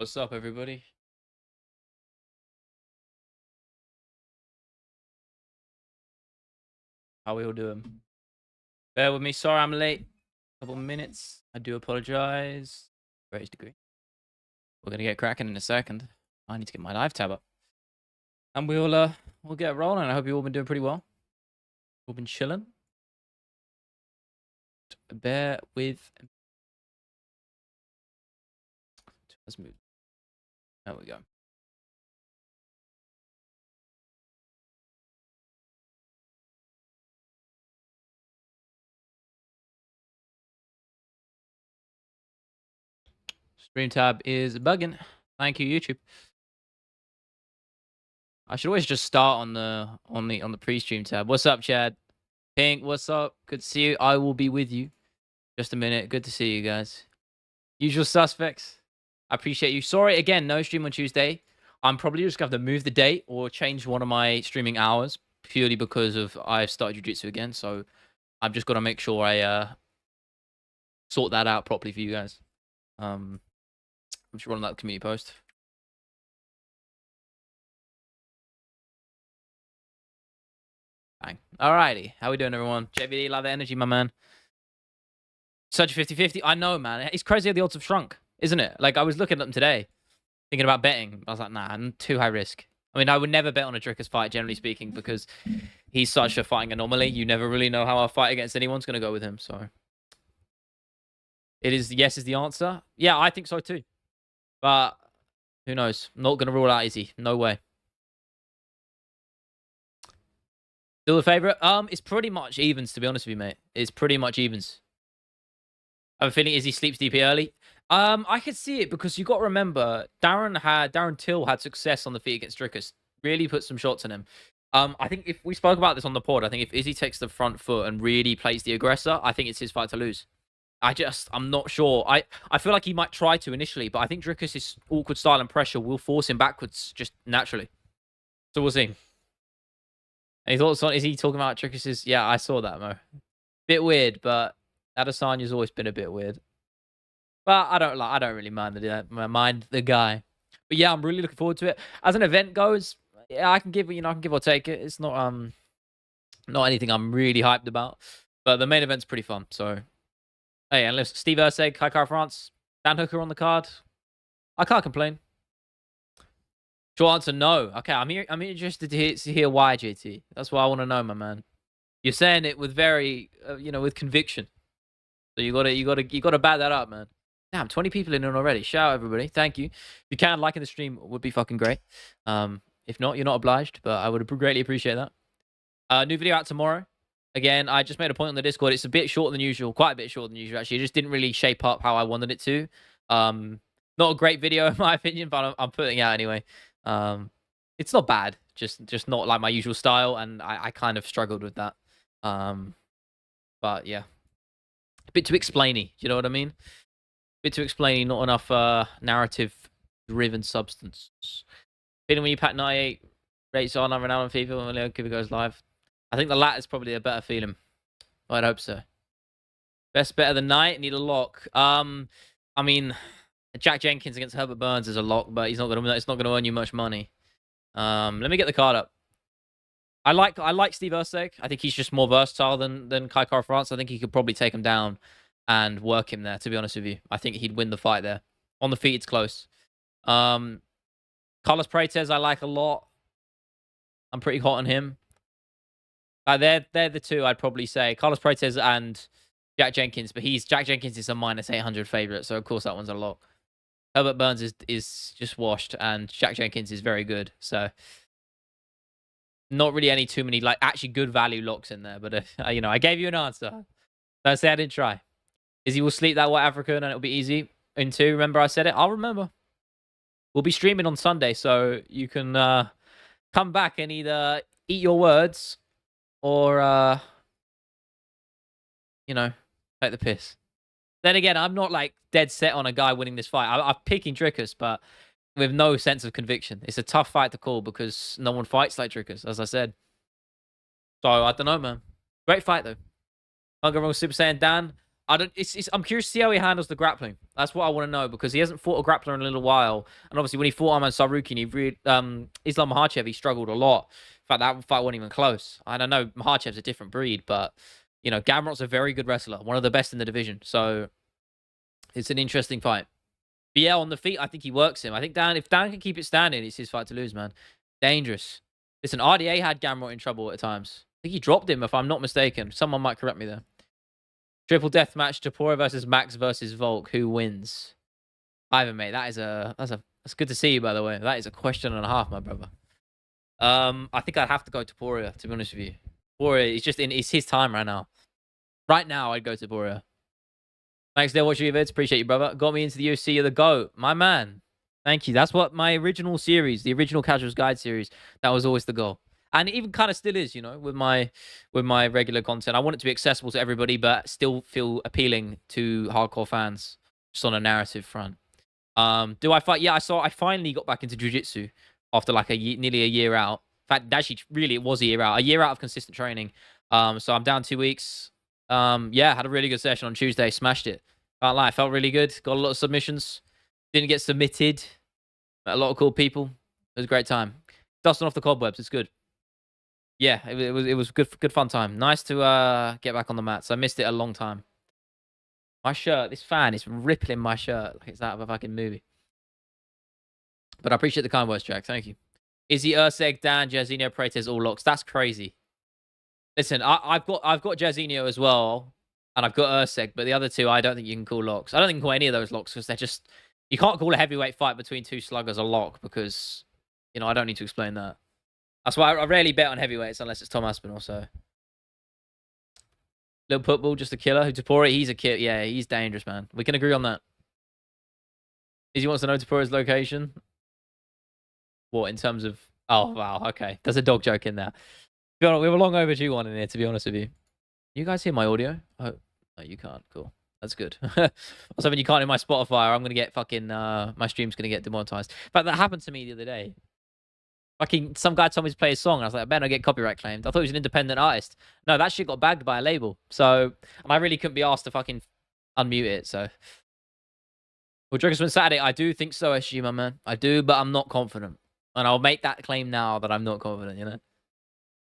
What's up, everybody? How we all doing? Bear with me. Sorry I'm late. Couple minutes. I do apologize. Greatest degree. We're gonna get cracking in a second. I need to get my live tab up, and we'll get rolling. I hope you all been doing pretty well. All been chilling. Bear with. Let's move. There we go. Stream tab is bugging. Thank you, YouTube. I should always just start on the pre-stream tab. What's up, Chad? Pink, what's up? Good to see you. I will be with you. Just a minute. Good to see you guys. Usual suspects. I appreciate you. Sorry again, no stream on Tuesday. I'm probably just going to have to move the date or change one of my streaming hours purely because of I've started Jiu-jitsu again. So I've just got to make sure I sort that out properly for you guys. I'm just running that community post. Bang. Alrighty. How we doing, everyone? JVD, love the energy, my man. Such a 50-50. I know, man. It's crazy how the odds have shrunk, isn't it? Like, I was looking at them today, thinking about betting. I was like, nah, I'm too high risk. I mean, I would never bet on a Dricus fight, generally speaking, because he's such a fighting anomaly. You never really know how a fight against anyone's going to go with him. So, it is yes is the answer. Yeah, I think so too. But who knows? Not going to rule out easy. No way. Still the favorite? It's pretty much evens, to be honest with you, mate. It's pretty much evens. I have a feeling Izzy sleeps DP early. I could see it because you got to remember Darren Till had success on the feet against Dricus. Really put some shots on him. I think if we spoke about this on the pod, I think if Izzy takes the front foot and really plays the aggressor, I think it's his fight to lose. I'm not sure. I feel like he might try to initially, but I think Dricus' awkward style and pressure will force him backwards just naturally. So we'll see. Any thoughts on? Is he talking about Dricus's? Yeah, I saw that, Mo. Bit weird, but Adesanya's always been a bit weird. But I don't really mind the guy. But yeah, I'm really looking forward to it. As an event goes, yeah, I can give or take it. It's not anything I'm really hyped about. But the main event's pretty fun. So hey, and listen, Steve Urseg, Kaikara France, Dan Hooker on the card. I can't complain. Short answer, no. Okay, I'm interested to hear why, JT. That's what I want to know, my man. You're saying it with very, with conviction. So you gotta back that up, man. Damn, 20 people in already. Shout out, everybody. Thank you. If you can, liking the stream would be fucking great. If not, you're not obliged, but I would greatly appreciate that. New video out tomorrow. Again, I just made a point on the Discord. It's a bit shorter than usual. Quite a bit shorter than usual, actually. It just didn't really shape up how I wanted it to. Not a great video, in my opinion, but I'm putting it out anyway. It's not bad. Just not like my usual style, and I kind of struggled with that. But yeah. A bit too explainy, do you know what I mean? A bit too explainy, not enough narrative-driven substance. Feeling when you pack 98 rates on Ronaldo and FIFA when Leo Cooper goes live. I think the latter's probably a better feeling. I'd hope so. Best bet of the night, need a lock. I mean, Jack Jenkins against Herbert Burns is a lock, but it's not gonna earn you much money. Let me get the card up. I like Steve Urseg. I think he's just more versatile than Kaikara France. I think he could probably take him down and work him there, to be honest with you. I think he'd win the fight there. On the feet, it's close. Carlos Prates I like a lot. I'm pretty hot on him. They're the two I'd probably say. Carlos Prates and Jack Jenkins, but Jack Jenkins is a minus 800 favorite, so of course that one's a lock. Herbert Burns is just washed, and Jack Jenkins is very good, so not really too many like actually good value locks in there, but I gave you an answer. Don't say I didn't try. Izzy will sleep that white African and it'll be easy. In two, remember I said it? I'll remember. We'll be streaming on Sunday, so you can come back and either eat your words or take the piss. Then again, I'm not like dead set on a guy winning this fight. I'm picking Dricus, but with no sense of conviction. It's a tough fight to call because no one fights like Dricus, as I said. So, I don't know, man. Great fight, though. Can't go wrong with Super Saiyan Dan. I don't. I'm curious to see how he handles the grappling. That's what I want to know because he hasn't fought a grappler in a little while. And obviously, when he fought Arman Sarukian, Islam Makhachev, he struggled a lot. In fact, that fight wasn't even close. And I know Makhachev's a different breed, but Gamrot's a very good wrestler, one of the best in the division. So it's an interesting fight. But yeah, on the feet, I think he works him. I think if Dan can keep it standing, it's his fight to lose, man. Dangerous. Listen, RDA had Gamrot in trouble at times. I think he dropped him, if I'm not mistaken. Someone might correct me there. Triple death match: Topuria versus Max versus Volk. Who wins? Ivan, mate, that's good to see you, by the way. That is a question and a half, my brother. I think I'd have to go Topuria, to be honest with you. Topuria is it's his time right now. Right now, I'd go Topuria. Thanks, Dale. Watch your vids. Appreciate you, brother. Got me into the UFC. You're the GOAT. My man. Thank you. That's what my original series, the original Casuals Guide series, that was always the goal. And it even kind of still is, with my regular content. I want it to be accessible to everybody, but still feel appealing to hardcore fans, just on a narrative front. Do I fight? Yeah, I finally got back into jiu-jitsu after like nearly a year out. In fact, actually, really, it was a year out. A year out of consistent training. So I'm down 2 weeks. Yeah, had a really good session on Tuesday. Smashed it. Can't lie, felt really good. Got a lot of submissions. Didn't get submitted. Met a lot of cool people. It was a great time. Dusting off the cobwebs. It's good. Yeah, it was good fun time. Nice to get back on the mats. I missed it a long time. My shirt, this fan is rippling my shirt like it's out of a fucking movie. But I appreciate the kind words, Jack. Thank you. Izzy, Urseg, Dan, Jairzinho, Prates, all locks. That's crazy. Listen, I've got Jairzinho as well, and I've got Urseg, but the other two I don't think you can call locks. I don't think you can call any of those locks because they're just, you can't call a heavyweight fight between two sluggers a lock because, I don't need to explain that. That's why I rarely bet on heavyweights unless it's Tom Aspinall. So, Little Football, just a killer. Topuria, he's a killer. Yeah, he's dangerous, man. We can agree on that. Izzy wants to know Topuria's location. What, in terms of... Oh, wow, okay. There's a dog joke in there. We have a long overdue one in here, to be honest with you. You guys hear my audio? Oh, no, you can't. Cool. That's good. I was hoping you can't hear my Spotify or I'm going to get fucking... my stream's going to get demonetized. In fact, that happened to me the other day. Fucking some guy told me to play a song. And I was like, I better not get copyright claimed. I thought he was an independent artist. No, that shit got bagged by a label. So, and I really couldn't be asked to fucking unmute it. So, well, Dricus win Saturday. I do think so, SG, my man. I do, but I'm not confident. And I'll make that claim now that I'm not confident.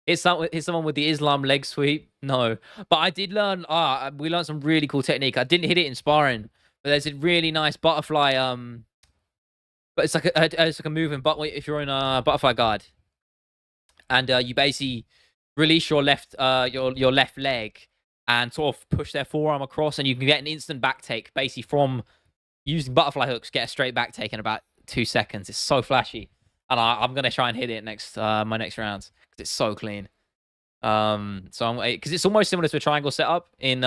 Hit someone with the Islam leg sweep. No, but I did learn. We learned some really cool technique. I didn't hit it in sparring, but there's a really nice butterfly. But it's like a movement. But if you're in a butterfly guard, and you basically release your left leg and sort of push their forearm across, and you can get an instant back take, basically from using butterfly hooks. Get a straight back take in about 2 seconds. It's so flashy, and I'm gonna try and hit it my next round because it's so clean. Because it's almost similar to a triangle setup in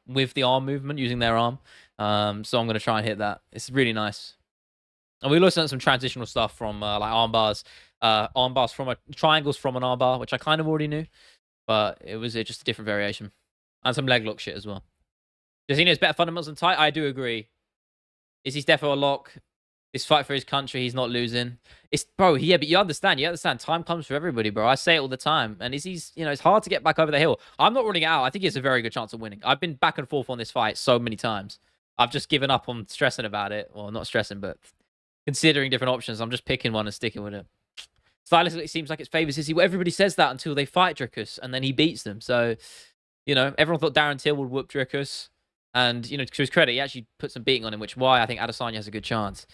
with the arm movement using their arm. So I'm gonna try and hit that. It's really nice. And we also learned some transitional stuff from like arm bars from triangles from an arm bar, which I kind of already knew, but it was just a different variation, and some leg lock shit as well. Jairzinho's better fundamentals than tight. I do agree. Is he defo a lock? This fight for his country, he's not losing. Bro, yeah, but you understand. Time comes for everybody, bro. I say it all the time. And it's hard to get back over the hill. I'm not ruling it out. I think he has a very good chance of winning. I've been back and forth on this fight so many times. I've just given up on stressing about it. Well, not stressing, but considering different options. I'm just picking one and sticking with it. Stylistically, it seems like it's favors Izzy. Well, everybody says that until they fight Dricus, and then he beats them. So, everyone thought Darren Till would whoop Dricus. And, to his credit, he actually put some beating on him, which is why I think Adesanya has a good chance.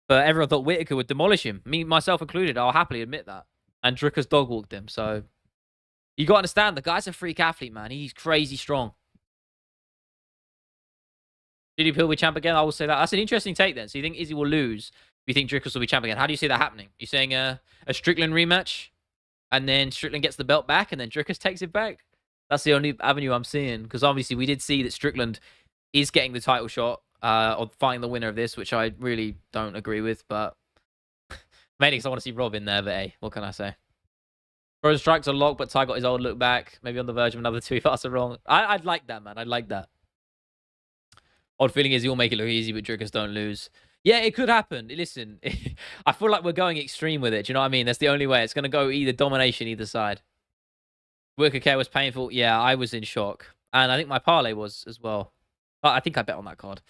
But everyone thought Whittaker would demolish him. Me, myself included. I'll happily admit that. And Dricus dog-walked him. So, you got to understand, the guy's a freak athlete, man. He's crazy strong. Did he be champ again? I will say that. That's an interesting take then. So you think Izzy will lose? You think Dricus will be champ again? How do you see that happening? You saying a Strickland rematch? And then Strickland gets the belt back and then Dricus takes it back? That's the only avenue I'm seeing. Because obviously we did see that Strickland is getting the title shot. Or fighting the winner of this, which I really don't agree with, but mainly because I want to see Rob in there, but hey, what can I say? Frozen strikes are locked, but Ty got his old look back, maybe on the verge of another 2 if that's wrong. I'd like that, man. I'd like that. Odd feeling is he'll make it look easy, but Dricus don't lose. Yeah, it could happen. Listen, I feel like we're going extreme with it. Do you know what I mean? That's the only way. It's going to go either domination, either side. Worker care was painful. Yeah, I was in shock. And I think my parlay was as well. I think I bet on that card.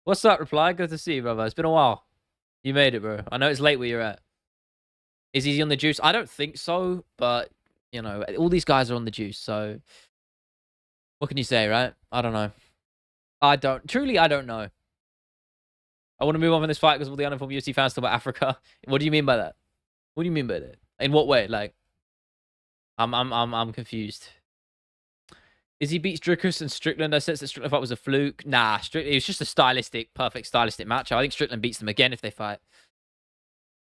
What's up, Reply? Good to see you, brother. It's been a while. You made it, bro. I know it's late where you're at. Is he on the juice? I don't think so, but, you know, all these guys are on the juice, so what can you say, right? I don't know. Truly, I don't know. I want to move on from this fight because all the uninformed UFC fans talk about Africa. What do you mean by that? What do you mean by that? In what way? Like, I'm confused. Izzy beats Dricus and Strickland. I sense that Strickland fight was a fluke. Nah, it was just a perfect stylistic match. I think Strickland beats them again if they fight.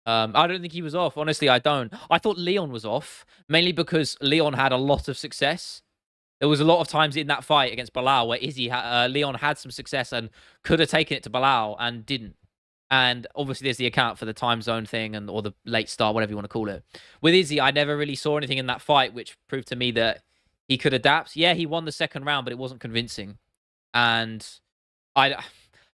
I don't think he was off. Honestly, I don't. I thought Leon was off, mainly because Leon had a lot of success. There was a lot of times in that fight against Bilal where Leon had some success and could have taken it to Bilal and didn't. And obviously, there's the account for the time zone thing or the late start, whatever you want to call it. With Izzy, I never really saw anything in that fight which proved to me that he could adapt. Yeah, he won the second round, but it wasn't convincing. And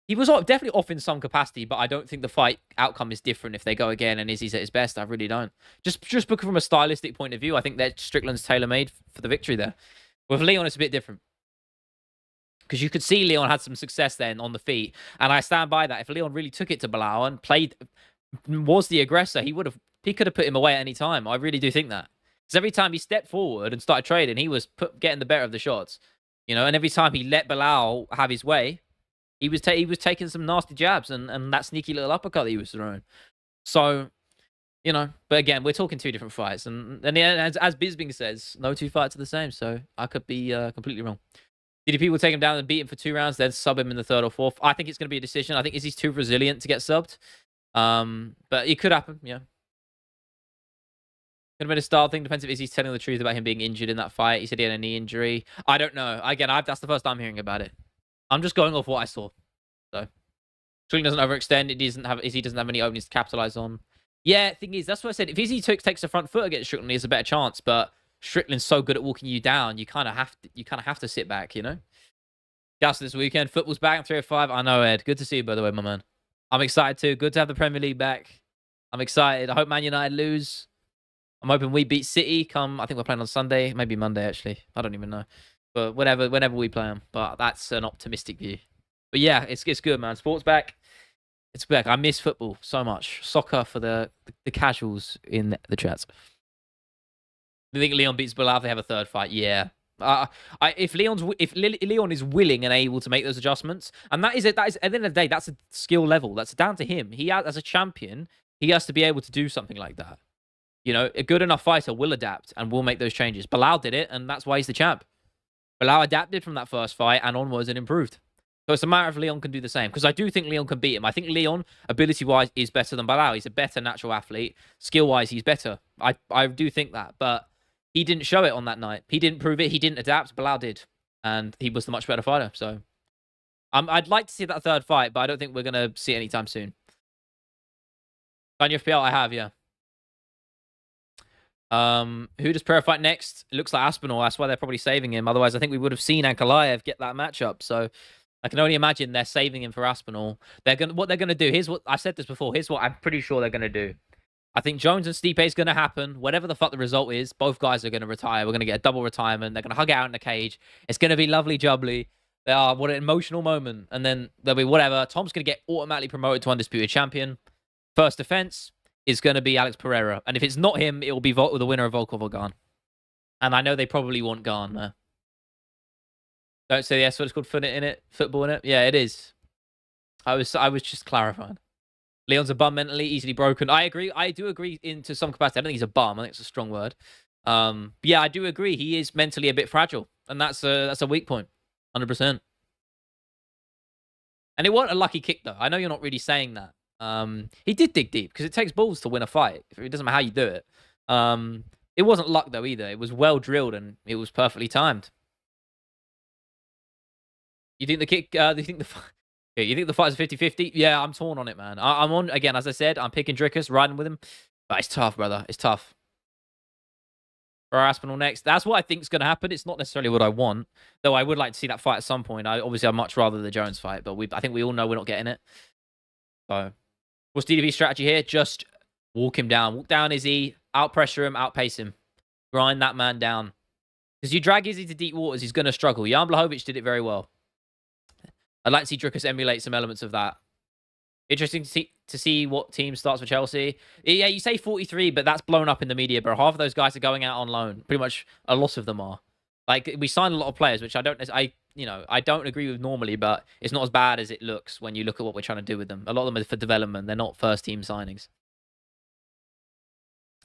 he was definitely off in some capacity, but I don't think the fight outcome is different if they go again and Izzy's at his best. I really don't. Just because from a stylistic point of view, I think that Strickland's tailor-made for the victory there. With Leon, it's a bit different. Because you could see Leon had some success then on the feet. And I stand by that. If Leon really took it to Bilal and was the aggressor, he could have put him away at any time. I really do think that. Because every time he stepped forward and started trading, he was getting the better of the shots. You know, and every time he let Bilal have his way, he was taking some nasty jabs and that sneaky little uppercut that he was throwing. So, you know, but again, we're talking two different fights. And as Bisping says, no two fights are the same. So I could be completely wrong. DDP will take him down and beat him for 2 rounds, then sub him in the 3rd or 4th. I think it's going to be a decision. I think Izzy's too resilient to get subbed. But it could happen, yeah. Could have been a style thing. Depends if Izzy's telling the truth about him being injured in that fight. He said he had a knee injury. I don't know. Again, that's the first time hearing about it. I'm just going off what I saw. So, Strickland doesn't overextend. Izzy doesn't have any openings to capitalize on. Yeah, thing is, that's what I said. If Izzy takes the front foot against Strickland, he has a better chance. But Strickland's so good at walking you down, you kind of have to sit back, you know. Just this weekend, football's back in 305. I know, Ed. Good to see you, by the way, my man. I'm excited too. Good to have the Premier League back. I'm excited. I hope Man United lose. I'm hoping we beat City. I think we're playing on Sunday, maybe Monday actually. I don't even know, but whenever we play them. But that's an optimistic view. But yeah, it's good, man. Sports back. It's back. I miss football so much. Soccer for the casuals in the chats. Do you think Leon beats Bilal if they have a 3rd fight? Yeah. If Leon is willing and able to make those adjustments, and that is at the end of the day, that's a skill level. That's down to him. As a champion, he has to be able to do something like that. You know, a good enough fighter will adapt and will make those changes. Bilal did it, and that's why he's the champ. Bilal adapted from that first fight and onwards and improved. So it's a matter of Leon can do the same. Because I do think Leon can beat him. I think Leon, ability-wise, is better than Bilal. He's a better natural athlete. Skill-wise, he's better. I do think that. But he didn't show it on that night. He didn't prove it. He didn't adapt. Bilal did. And he was the much better fighter. So I'd like to see that 3rd fight, but I don't think we're going to see it anytime soon. On your FPL, I have, yeah. Who does Pereira fight next? It looks like Aspinall. That's why they're probably saving him. Otherwise, I think we would have seen Ankalaev get that matchup. So I can only imagine they're saving him for Aspinall. What they're gonna do. Here's what I've said this before. Here's what I'm pretty sure they're gonna do. I think Jones and Stipe is gonna happen. Whatever the fuck the result is, both guys are gonna retire. We're gonna get a double retirement. They're gonna hug it out in the cage. It's gonna be lovely jubbly. What an emotional moment. And then there'll be whatever. Tom's gonna get automatically promoted to undisputed champion. First defense is going to be Alex Pereira. And if it's not him, it will be the winner of Volkov or Garn. And I know they probably want Garn there. Don't say yes, what it's called football in it. Yeah, it is. I was just clarifying. Leon's a bum mentally, easily broken. I agree. I do agree into some capacity. I don't think he's a bum. I think it's a strong word. Yeah, I do agree. He is mentally a bit fragile. And that's a weak point. 100%. And it wasn't a lucky kick, though. I know you're not really saying that. He did dig deep because it takes balls to win a fight. It doesn't matter how you do it. It wasn't luck though either. It was well drilled and it was perfectly timed. You think the kick? You think the fight is 50-50? Yeah, I'm torn on it, man. I'm on again. As I said, I'm picking Dricus, riding with him, but it's tough, brother. It's tough. For Aspinall next. That's what I think is going to happen. It's not necessarily what I want, though. I would like to see that fight at some point. Obviously, I'd much rather the Jones fight, but I think we all know we're not getting it. So. What's DDB's strategy here? Just walk him down. Walk down Izzy. Out-pressure him. Outpace him. Grind that man down. Because you drag Izzy to deep waters, he's going to struggle. Jan Blachowicz did it very well. I'd like to see Dricus emulate some elements of that. Interesting to see what team starts for Chelsea. Yeah, you say 43, but that's blown up in the media, bro. Half of those guys are going out on loan. Pretty much a lot of them are. Like, we signed a lot of players, which I don't agree with normally, but it's not as bad as it looks when you look at what we're trying to do with them. A lot of them are for development. They're not first team signings.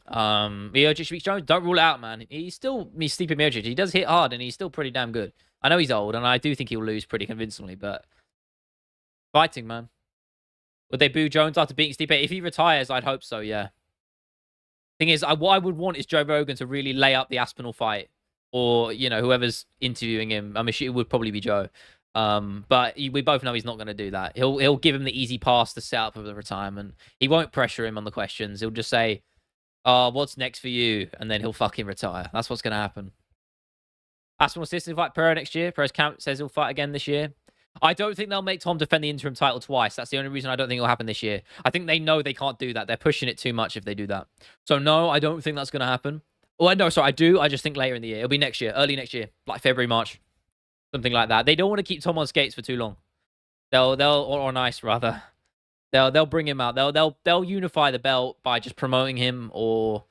Miocic Jones, don't rule it out, man. He's sleeping Miocic. He does hit hard and he's still pretty damn good. I know he's old and I do think he'll lose pretty convincingly, but fighting, man. Would they boo Jones after beating Stipe? If he retires, I'd hope so, yeah. Thing is, what I would want is Joe Rogan to really lay up the Aspinall fight. Or, whoever's interviewing him. I'm sure it would probably be Joe. But we both know he's not going to do that. He'll give him the easy pass to set up for the retirement. He won't pressure him on the questions. He'll just say, what's next for you? And then he'll fucking retire. That's what's going to happen. Aspinall says he'll fight Pereira next year. Pereira's camp says he'll fight again this year. I don't think they'll make Tom defend the interim title twice. That's the only reason I don't think it'll happen this year. I think they know they can't do that. They're pushing it too much if they do that. So, no, I don't think that's going to happen. Oh, no, sorry, I do. I just think later in the year. It'll be next year, early next year, like February, March, something like that. They don't want to keep Tom on skates for too long. Or on ice, rather. They'll bring him out. They'll unify the belt by just promoting him or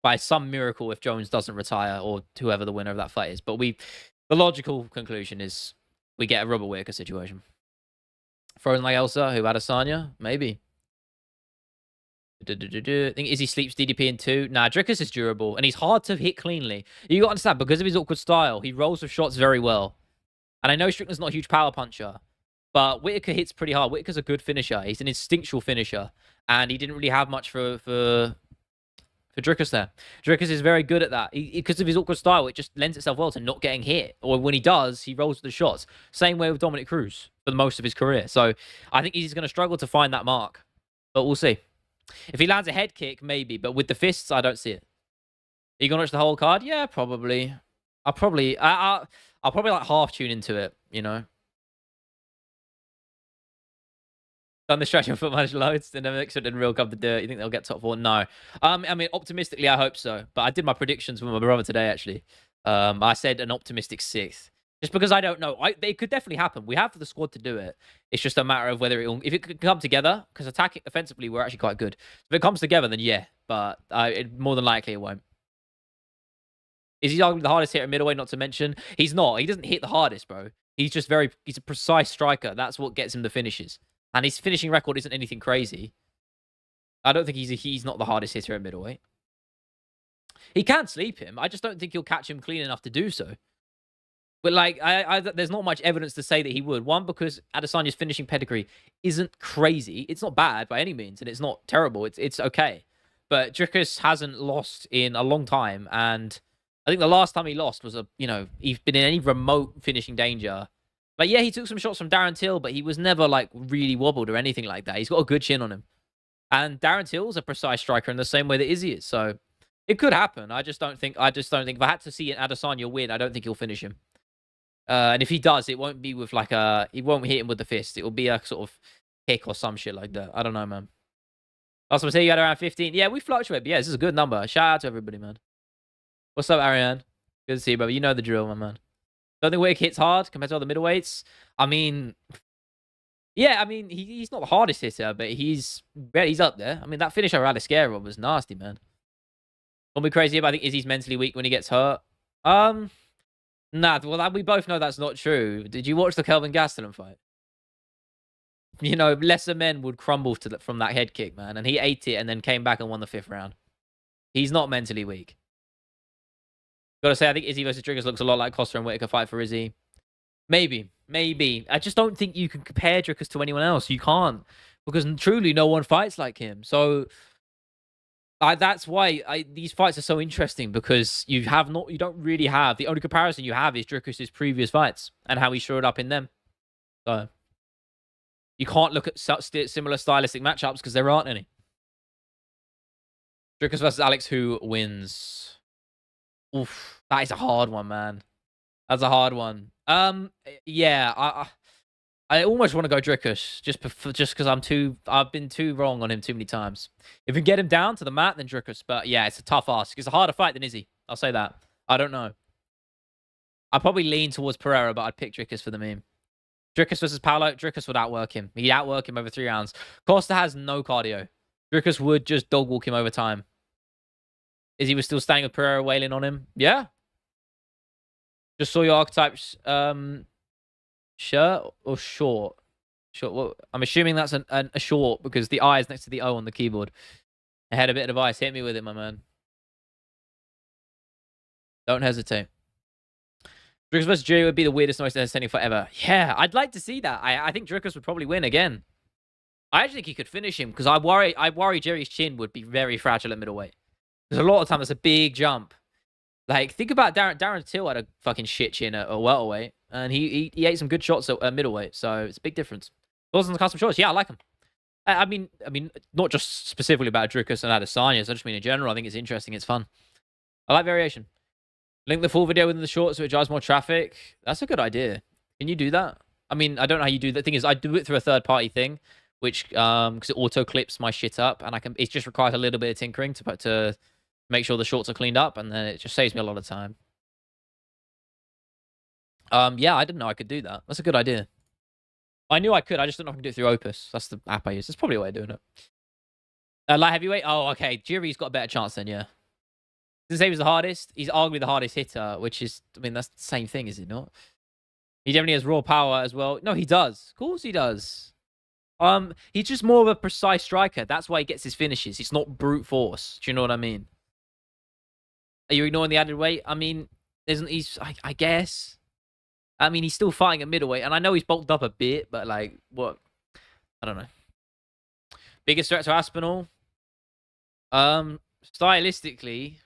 by some miracle if Jones doesn't retire or whoever the winner of that fight is. But the logical conclusion is we get a Robert Whittaker situation. Frozen like Elsa, who Adesanya? Maybe. I think Izzy sleeps DDP in 2. Nah, Dricus is durable, and he's hard to hit cleanly. You got to understand, because of his awkward style, he rolls with shots very well. And I know Strickland's not a huge power puncher, but Whittaker hits pretty hard. Whittaker's a good finisher. He's an instinctual finisher, and he didn't really have much for Dricus there. Dricus is very good at that. Because of his awkward style, it just lends itself well to not getting hit. Or when he does, he rolls with the shots. Same way with Dominic Cruz for most of his career. So I think he's going to struggle to find that mark. But we'll see. If he lands a head kick, maybe. But with the fists, I don't see it. Are you going to watch the whole card? Yeah, probably. I'll probably like half tune into it, Done the stretch of foot managed loads and never expected real come to do it. You think they'll get top 4? No. I mean, optimistically, I hope so. But I did my predictions with my brother today, actually. I said an optimistic 6th. Just because I don't know. It could definitely happen. We have the squad to do it. It's just a matter of whether if it could come together, because attacking offensively, we're actually quite good. If it comes together, then yeah. But more than likely, it won't. Is he arguably the hardest hitter at middleweight, not to mention? He's not. He doesn't hit the hardest, bro. He's just he's a precise striker. That's what gets him the finishes. And his finishing record isn't anything crazy. I don't think he's not the hardest hitter at middleweight. He can sleep him. I just don't think he'll catch him clean enough to do so. But, like, there's not much evidence to say that he would. One, because Adesanya's finishing pedigree isn't crazy. It's not bad by any means, and it's not terrible. It's okay. But Dricus hasn't lost in a long time, and I think the last time he lost was he's been in any remote finishing danger. Like, yeah, he took some shots from Darren Till, but he was never, like, really wobbled or anything like that. He's got a good chin on him. And Darren Till's a precise striker in the same way that Izzy is. So, it could happen. I just don't think if I had to see an Adesanya win, I don't think he'll finish him. And if he does, it won't be with he won't hit him with the fist. It will be a sort of kick or some shit like that. I don't know, man. Last time I say you had around 15. Yeah, we fluctuate, but yeah, this is a good number. Shout out to everybody, man. What's up, Ariane? Good to see you, brother. You know the drill, my man. Don't think Whittaker hits hard compared to other middleweights. I mean, yeah, I mean, he's not the hardest hitter, but he's up there. I mean, that finish over Adesanya was nasty, man. Don't be crazy, but I think Izzy's mentally weak when he gets hurt. Nah, well, we both know that's not true. Did you watch the Kelvin Gastelum fight? Lesser men would crumble from that head kick, man. And he ate it and then came back and won the 5th round. He's not mentally weak. Gotta say, I think Izzy versus Dricus looks a lot like Costa and Whittaker fight for Izzy. Maybe. I just don't think you can compare Dricus to anyone else. You can't. Because truly, no one fights like him. So that's why these fights are so interesting, because you don't really have, the only comparison you have is Dricus' previous fights and how he showed up in them. So you can't look at similar stylistic matchups because there aren't any. Dricus versus Alex, who wins? Oof, that is a hard one, man. That's a hard one. Yeah, I almost want to go Dricus just because I've been too wrong on him too many times. If we get him down to the mat, then Dricus. But yeah, it's a tough ask. It's a harder fight than Izzy. I'll say that. I don't know. I'd probably lean towards Pereira, but I'd pick Dricus for the meme. Dricus versus Paolo. Dricus would outwork him. He'd outwork him over 3 rounds. Costa has no cardio. Dricus would just dog walk him over time. Is he still standing with Pereira wailing on him? Yeah. Just saw your archetypes shirt or short? Short. Well, I'm assuming that's a short because the I is next to the O on the keyboard. I had a bit of advice. Hit me with it, my man. Don't hesitate. Dricus versus Jerry would be the weirdest noise entertaining forever. Yeah, I'd like to see that. I think Dricus would probably win again. I actually think he could finish him because I worry Jerry's chin would be very fragile at middleweight. There's a lot of time that's a big jump. Like, think about Darren Till had a fucking shit chin at welterweight, and he ate some good shots at middleweight, so it's a big difference. Thoughts on the custom shorts? Yeah, I like them. I mean, not just specifically about Dricus and Adesanya, so I just mean in general. I think it's interesting. It's fun. I like variation. Link the full video within the shorts so it drives more traffic. That's a good idea. Can you do that? I mean, I don't know how you do that. Thing is, I do it through a third-party thing, which because it auto clips my shit up, and it just requires a little bit of tinkering to make sure the shorts are cleaned up, and then it just saves me a lot of time. Yeah, I didn't know I could do that. That's a good idea. I knew I could. I just don't know if I can do it through Opus. That's the app I use. That's probably a way of doing it. Light heavyweight? Oh, okay. Jury's got a better chance then, yeah. Doesn't say he was the hardest. He's arguably the hardest hitter, which is, I mean, that's the same thing, is it not? He definitely has raw power as well. No, he does. Of course he does. He's just more of a precise striker. That's why he gets his finishes. It's not brute force. Do you know what I mean? Are you ignoring the added weight? I mean, I guess. I mean, he's still fighting at middleweight, and I know he's bulked up a bit, but like, what? I don't know. Biggest threat to Aspinall? Stylistically,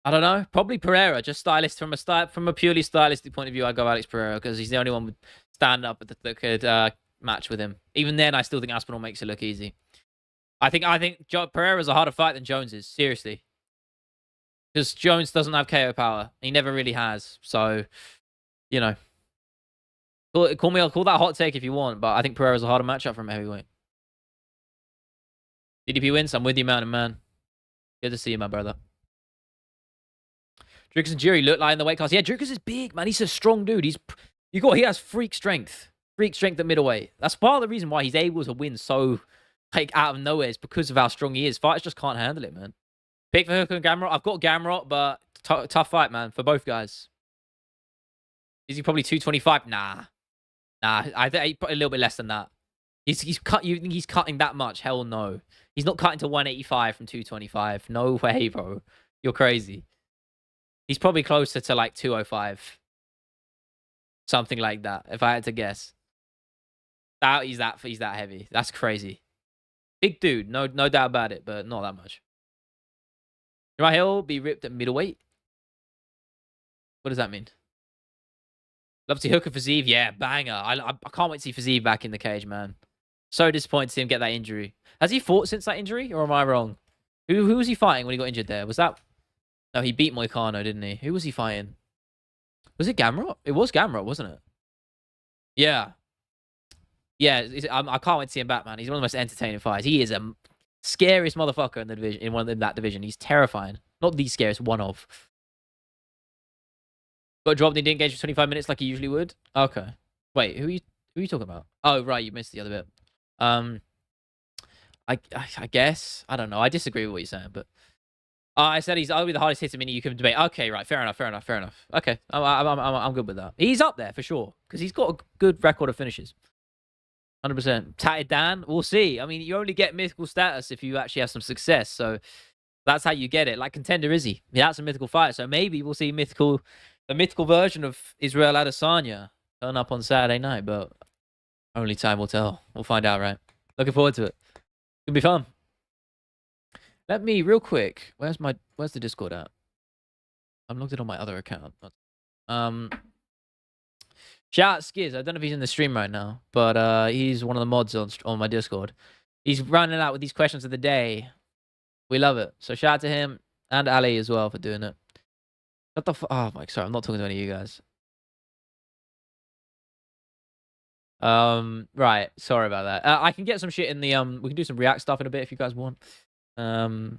I don't know. Probably Pereira. Just stylist from a purely stylistic point of view. I go Alex Pereira because he's the only one with stand up that could match with him. Even then, I still think Aspinall makes it look easy. I think Pereira's a harder fight than Jones is. Seriously, because Jones doesn't have KO power. He never really has. So, you know, call that hot take if you want. But I think Pereira's a harder matchup from heavyweight. DDP wins. I'm with you, man. Good to see you, my brother. Dricus and Jury look like in the weight class. Yeah, Dricus is big, man. He's a strong dude. He has freak strength. Freak strength at middleweight. That's part of the reason why he's able to win so, like, out of nowhere is because of how strong he is. Fighters just can't handle it, man. Pick for Hooker and Gamrot. I've got Gamrot, but tough fight, man, for both guys. Is he probably 225? Nah. I think a little bit less than that. He's cutting that much? Hell no. He's not cutting to 185 from 225. No way, bro. You're crazy. He's probably closer to like 205. Something like that, if I had to guess. He's that heavy. That's crazy. Big dude, no doubt about it, but not that much. Right, he'll be ripped at middleweight. What does that mean? Love to see Hooker for Zeev. Yeah, banger. I can't wait to see Fazeev back in the cage, man. So disappointed to see him get that injury. Has he fought since that injury, or am I wrong? Who was he fighting when he got injured there? Was that... No, he beat Moicano, didn't he? Who was he fighting? Was it Gamrot? It was Gamrot, wasn't it? Yeah. Yeah, I can't wait to see him back, man. He's one of the most entertaining fighters. He is a scariest motherfucker in the division, in that division. He's terrifying. Not the scariest, one of. Got dropped and he didn't engage for 25 minutes like he usually would? Okay. Wait, who are you talking about? Oh, right, you missed the other bit. I guess. I don't know. I disagree with what you're saying, but... I said he's arguably the hardest hitter mini you can debate. Okay, right. Fair enough. Okay. I'm good with that. He's up there for sure. Because he's got a good record of finishes. 100%. Tatted Dan? We'll see. I mean, you only get mythical status if you actually have some success. So that's how you get it. Like Contender Izzy. Yeah, that's a mythical fighter. So maybe we'll see the mythical version of Israel Adesanya turn up on Saturday night. But only time will tell. We'll find out, right? Looking forward to it. It'll be fun. Let me, real quick, where's the Discord at? I'm logged in on my other account. Shout out Skiz. I don't know if he's in the stream right now, but he's one of the mods on my Discord. He's running out with these questions of the day. We love it. So shout out to him and Ali as well for doing it. What the oh, Mike, sorry, I'm not talking to any of you guys. Right, sorry about that. I can get some shit in the we can do some React stuff in a bit if you guys want. I'd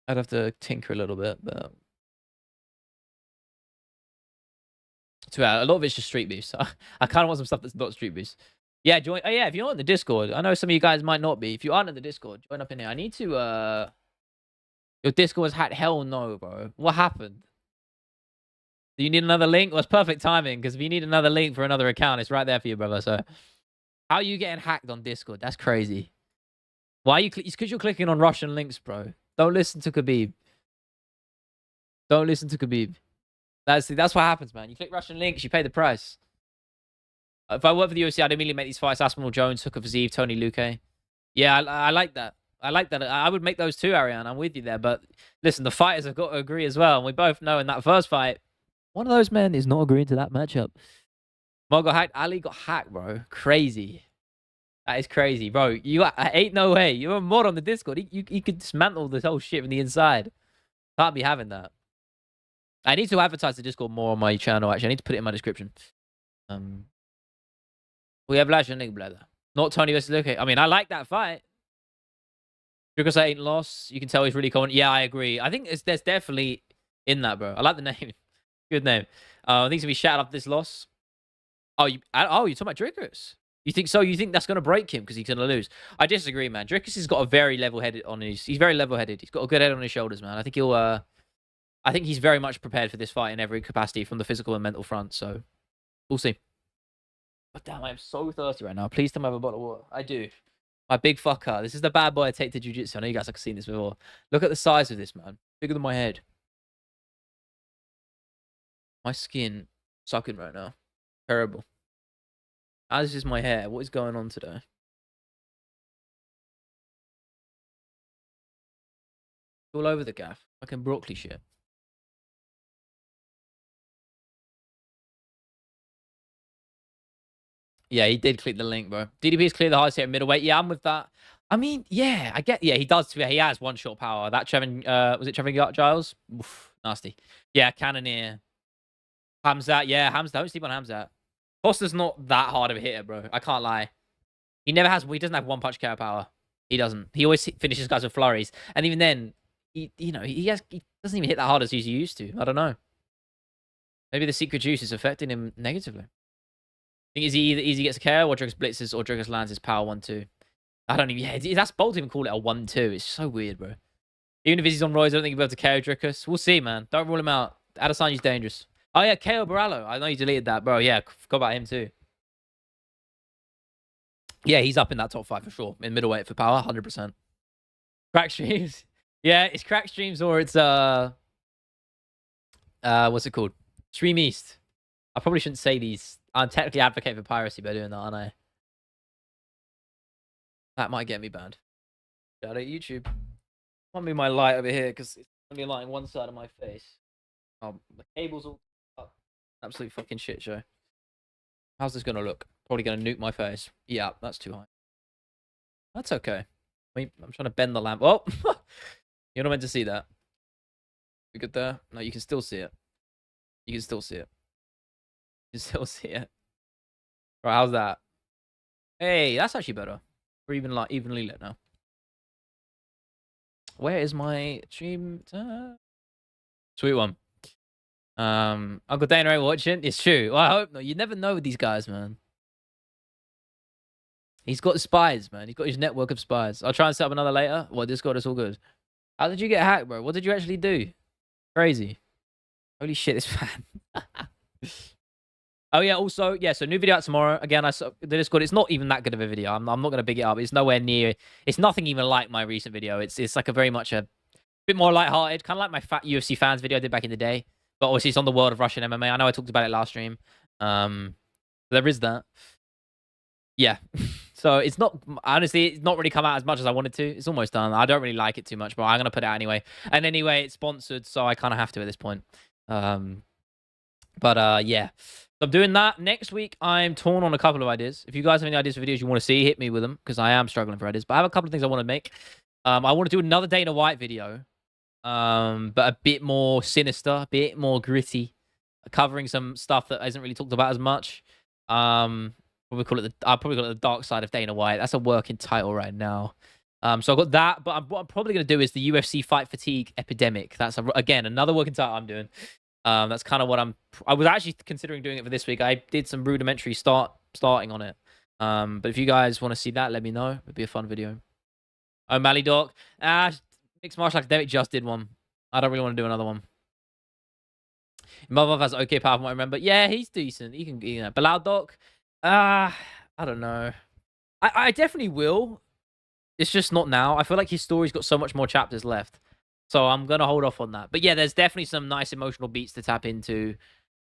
have to tinker a little bit, but To a lot of it's just street beefs. I kind of want some stuff that's not street beefs. Yeah, join. Oh yeah, if you're not in the Discord, I know some of you guys might not be. If you aren't in the Discord, join up in here. I need to. Your Discord was hacked. Hell no, bro. What happened? Do you need another link? Well, it's perfect timing because if you need another link for another account, it's right there for you, brother. So, how are you getting hacked on Discord? That's crazy. Why are you? It's because you're clicking on Russian links, bro. Don't listen to Khabib. Don't listen to Khabib. That's what happens, man. You click Russian links, you pay the price. If I worked for the UFC, I'd immediately make these fights. Aspinall Jones, Hook of Aziz, Tony Luque. Yeah, I like that. I like that. I would make those too, Ariane. I'm with you there. But listen, the fighters have got to agree as well. And we both know in that first fight, one of those men is not agreeing to that matchup. Mo got hacked. Ali got hacked, bro. Crazy. That is crazy, bro. Ain't no way. You're a mod on the Discord. You could dismantle this whole shit from the inside. Can't be having that. I need to advertise the Discord more on my channel, actually. I need to put it in my description. We have Lash and Nick Blather. Not Tony versus Luque. I mean, I like that fight. Dricus ain't lost. You can tell he's really confident. Yeah, I agree. I think there's definitely in that, bro. I like the name. Good name. I think he's going to be shouted up this loss. You're talking about Dricus? You think so? You think that's going to break him because he's going to lose? I disagree, man. Dricus has got a very level-headed on his... He's very level-headed. He's got a good head on his shoulders, man. I think he'll... I think he's very much prepared for this fight in every capacity from the physical and mental front. So, we'll see. But damn, I'm so thirsty right now. Please tell me I have a bottle of water. I do. My big fucker. This is the bad boy I take to jiu-jitsu. I know you guys have seen this before. Look at the size of this, man. Bigger than my head. My skin sucking right now. Terrible. As is my hair. What is going on today? All over the gaff. Fucking broccoli shit. Yeah, he did click the link, bro. DDP's clear the highest here at middleweight. Yeah, I'm with that. I mean, yeah, I get. Yeah, he does. Yeah, he has one shot power. That Trevin, was it Trevin Giles? Oof, nasty. Yeah, Cannoneer. Hamzat. Yeah, Hamzat. Don't sleep on Hamzat. Foster's not that hard of a hitter, bro. I can't lie. He never has. He doesn't have one punch KO power. He doesn't. He always finishes guys with flurries, and even then, he doesn't even hit that hard as he's used to. I don't know. Maybe the secret juice is affecting him negatively. I think he either gets a KO or Dricus blitzes or Dricus lands his power 1-2. I don't even... Yeah, that's bold to even call it a 1-2. It's so weird, bro. Even if he's on roids, I don't think he'll be able to KO Dricus. We'll see, man. Don't rule him out. Adesanya's dangerous. Oh, yeah, KO Barallo. I know you deleted that, bro. Yeah, forgot about him too. Yeah, he's up in that top 5 for sure. In middleweight for power, 100%. Crack streams. Yeah, it's crack streams or it's... what's it called? Stream East. I probably shouldn't say these... I'm technically advocating for piracy by doing that, aren't I? That might get me banned. Shout out YouTube. Might be my light over here because it's only lighting one side of my face. Oh, the cable's all up. Absolute fucking shit show. How's this gonna look? Probably gonna nuke my face. Yeah, that's too high. That's okay. Wait, I'm trying to bend the lamp. Oh, you're not meant to see that. We good there? No, you can still see it. You can still see it. You can still see it. Right, how's that? Hey, that's actually better. We're even like evenly lit now. Where is my stream? Sweet one. Uncle Dana watching. It's true. Well, I hope not. You never know with these guys, man. He's got spies, man. He's got his network of spies. I'll try and set up another later. Well, Discord is all good. How did you get hacked, bro? What did you actually do? Crazy. Holy shit, this fan. Oh, yeah, also, yeah, so new video out tomorrow. Again, I saw the Discord. It's not even that good of a video. I'm not going to big it up. It's nowhere near... It's nothing even like my recent video. It's like a very much a bit more lighthearted, kind of like my fat UFC fans video I did back in the day. But obviously, it's on the world of Russian MMA. I know I talked about it last stream. There is that. Yeah. So it's not... Honestly, it's not really come out as much as I wanted to. It's almost done. I don't really like it too much, but I'm going to put it out anyway. And anyway, it's sponsored, so I kind of have to at this point. Yeah. So I'm doing that. Next week, I'm torn on a couple of ideas. If you guys have any ideas for videos you want to see, hit me with them, because I am struggling for ideas. But I have a couple of things I want to make. I want to do another Dana White video, but a bit more sinister, a bit more gritty, covering some stuff that isn't really talked about as much. I'll probably call it the dark side of Dana White. That's a working title right now. So I've got that, but what I'm probably going to do is the UFC fight fatigue epidemic. That's, again, another working title I'm doing. That's kind of what I was actually considering doing it for this week. I did some rudimentary starting on it. But if you guys want to see that, let me know. It'd be a fun video. O'Malley Doc. Mixed Martial Academic just did one. I don't really want to do another one. Mother has okay power from what I remember. Yeah, he's decent. He can, you know. Bilal Doc. I don't know. I definitely will. It's just not now. I feel like his story's got so much more chapters left. So I'm going to hold off on that. But yeah, there's definitely some nice emotional beats to tap into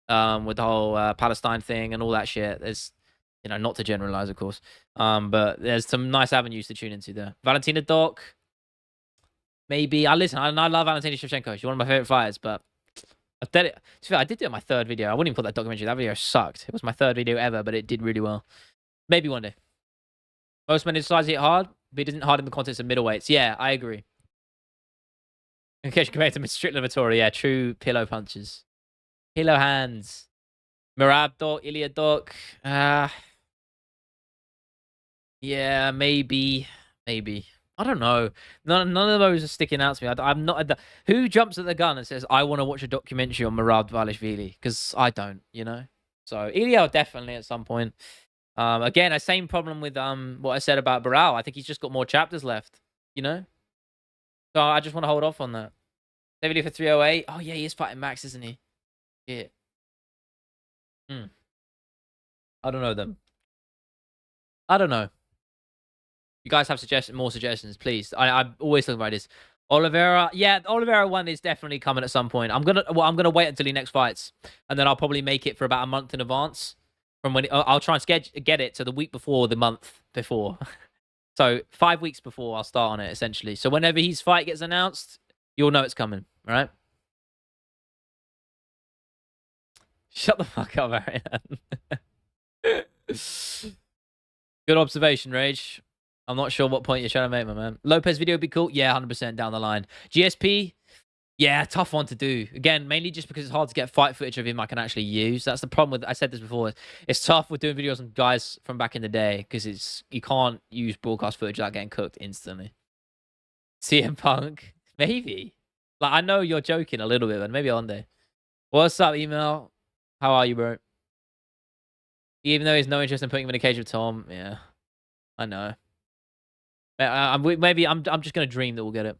with the whole Palestine thing and all that shit. There's, you know, not to generalize, of course. But there's some nice avenues to tune into there. Valentina Doc. Maybe. I love Valentina Shevchenko. She's one of my favorite fighters, but I did do it in my third video. I wouldn't even put that documentary. That video sucked. It was my third video ever, but it did really well. Maybe one day. Most men decide to hit hard, but it isn't hard in the context of middleweights. Yeah, I agree. In case you compare to Strickland Vittori, yeah, true pillow punches. Pillow hands. Merab Doc, Ilya Doc. Yeah, maybe. I don't know. None of those are sticking out to me. I'm not. Who jumps at the gun and says, I want to watch a documentary on Merab Dvalishvili? Because I don't, you know? So, Ilya definitely at some point. Again, a same problem with what I said about Barral. I think he's just got more chapters left, you know? So, I just want to hold off on that. 70 for 308. Oh, yeah, he is fighting Max, isn't he? Yeah. I don't know them. I don't know. You guys have more suggestions, please. I'm always talking about this. Oliveira, yeah, Oliveira one is definitely coming at some point. I'm gonna wait until he next fights, and then I'll probably make it for about a month in advance from when I'll try and get it to the week before the month before. So 5 weeks before I'll start on it essentially. So whenever his fight gets announced, you'll know it's coming. All right. Shut the fuck up, Arian. Good observation, Rage. I'm not sure what point you're trying to make, my man. Lopez video would be cool. Yeah, 100% down the line. GSP, yeah, tough one to do. Again, mainly just because it's hard to get fight footage of him I can actually use. That's the problem with, I said this before, it's tough with doing videos on guys from back in the day because you can't use broadcast footage without getting cooked instantly. CM Punk, maybe. Like, I know you're joking a little bit, but maybe one day. What's up, email? How are you, bro? Even though he's no interest in putting him in a cage with Tom, yeah, I know. Maybe I'm just gonna dream that we'll get it.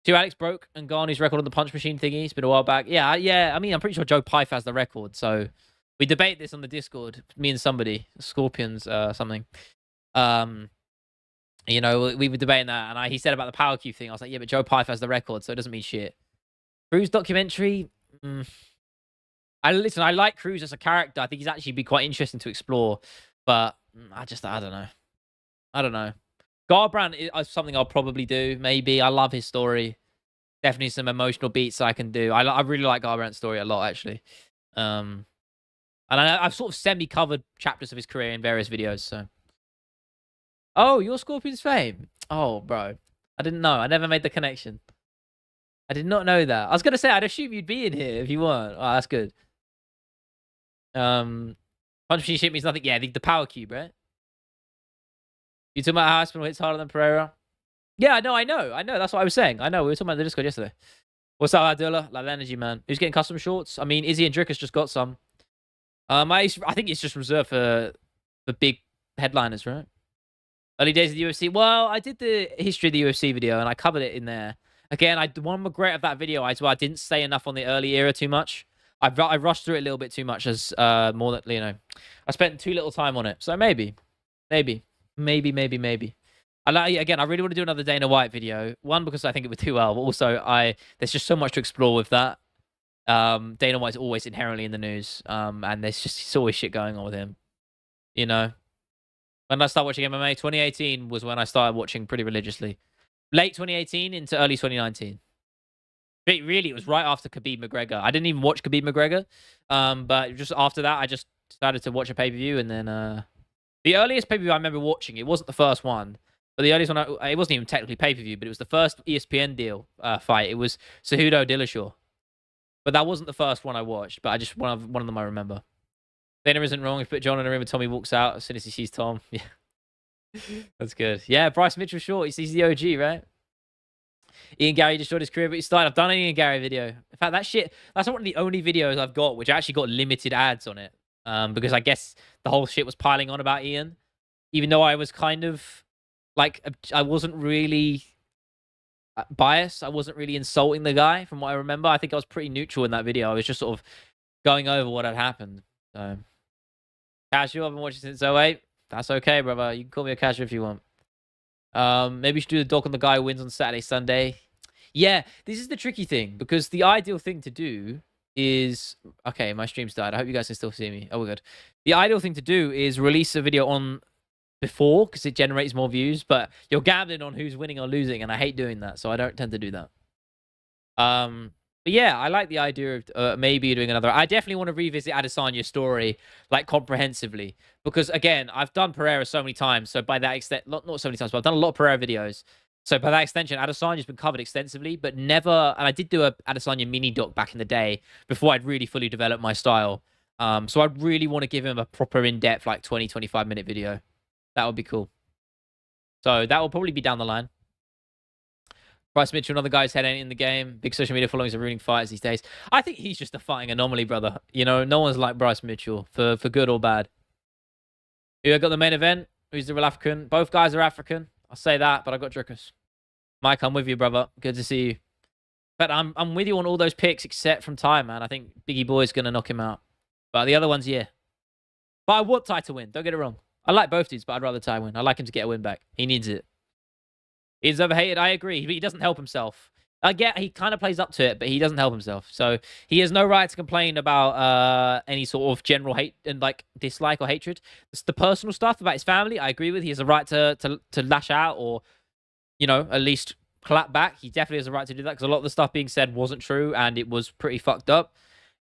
To Alex broke and Garney's record on the punch machine thingy. It's been a while back. Yeah. I mean, I'm pretty sure Joe Pyfe has the record. So we debate this on the Discord. Me and somebody, Scorpions, something. You know, we were debating that, and he said about the power cube thing. I was like, yeah, but Joe Pyfe has the record, so it doesn't mean shit. Cruz documentary. I like Cruz as a character. I think he's actually be quite interesting to explore, but I don't know. Garbrandt is something I'll probably do. Maybe. I love his story. Definitely some emotional beats I can do. I really like Garbrandt's story a lot, actually. And I've sort of semi-covered chapters of his career in various videos. So, oh, you're Scorpion's fame. Oh, bro, I didn't know. I never made the connection. I did not know that. I was gonna say I'd assume you'd be in here if you weren't. Oh, that's good. Punch machine shit means nothing. Yeah, the power cube, right? You talking about how Aspinall hits harder than Pereira? Yeah, I know. That's what I was saying. I know. We were talking about the Discord yesterday. What's up, Abdullah? Love energy, man. Who's getting custom shorts? I mean, Izzy and Dricus just got some. I think it's just reserved for big headliners, right? Early days of the UFC. Well, I did the history of the UFC video, and I covered it in there. Again, one regret of that video is I didn't say enough on the early era too much. I rushed through it a little bit too much as more than, you know, I spent too little time on it. So maybe. I really want to do another Dana White video. One, because I think it would do well, but also there's just so much to explore with that. Dana White's always inherently in the news, and it's always shit going on with him. You know, when I started watching MMA, 2018 was when I started watching pretty religiously. Late 2018 into early 2019. It was right after Khabib McGregor. I didn't even watch Khabib McGregor, but just after that, I just started to watch a pay-per-view, and then the earliest pay-per-view I remember watching, it wasn't the first one, but the earliest one, it wasn't even technically pay-per-view, but it was the first ESPN deal fight. It was Cejudo Dillashaw, but that wasn't the first one I watched. But one of them I remember. Dana isn't wrong. If you put John in a room and Tommy walks out as soon as he sees Tom, yeah, that's good. Yeah, Bryce Mitchell short. He's the OG, right? Ian Gary destroyed his career, but he started. I've done an Ian Gary video. In fact, that shit, that's one of the only videos I've got which actually got limited ads on it. Because I guess the whole shit was piling on about Ian. Even though I was kind of, like, I wasn't really biased. I wasn't really insulting the guy from what I remember. I think I was pretty neutral in that video. I was just sort of going over what had happened. So, casual, I've been watching since 08. That's okay, brother. You can call me a casual if you want. Maybe you should do the doc on the guy who wins on Saturday, Sunday. Yeah, this is the tricky thing, because the ideal thing to do is... Okay, my stream's died. I hope you guys can still see me. Oh, we're good. The ideal thing to do is release a video on before, because it generates more views, but you're gambling on who's winning or losing, and I hate doing that, so I don't tend to do that. But yeah, I like the idea of maybe doing another. I definitely want to revisit Adesanya's story, like, comprehensively, because again, I've done Pereira so many times, so by that extent, not so many times, but I've done a lot of Pereira videos. So by that extension, Adesanya's been covered extensively, but never. And I did do a Adesanya mini doc back in the day before I'd really fully developed my style. So I really want to give him a proper in-depth, like 20-25 minute video. That would be cool. So that will probably be down the line. Bryce Mitchell, another guy's head ain't in the game. Big social media followings are ruining fighters these days. I think he's just a fighting anomaly, brother. You know, no one's like Bryce Mitchell, for good or bad. Who got the main event? Who's the real African? Both guys are African. I'll say that, but I got Dricus. Mike, I'm with you, brother. Good to see you. But I'm with you on all those picks except from Ty, man. I think Biggie Boy's going to knock him out. But the other ones, yeah. But I want Ty to win. Don't get it wrong. I like both dudes, but I'd rather Ty win. I like him to get a win back. He needs it. He's overhated. I agree. But he doesn't help himself. I get he kind of plays up to it, but he doesn't help himself. So he has no right to complain about any sort of general hate and, like, dislike or hatred. It's the personal stuff about his family. I agree with. He has a right to lash out, or, you know, at least clap back. He definitely has a right to do that, because a lot of the stuff being said wasn't true and it was pretty fucked up.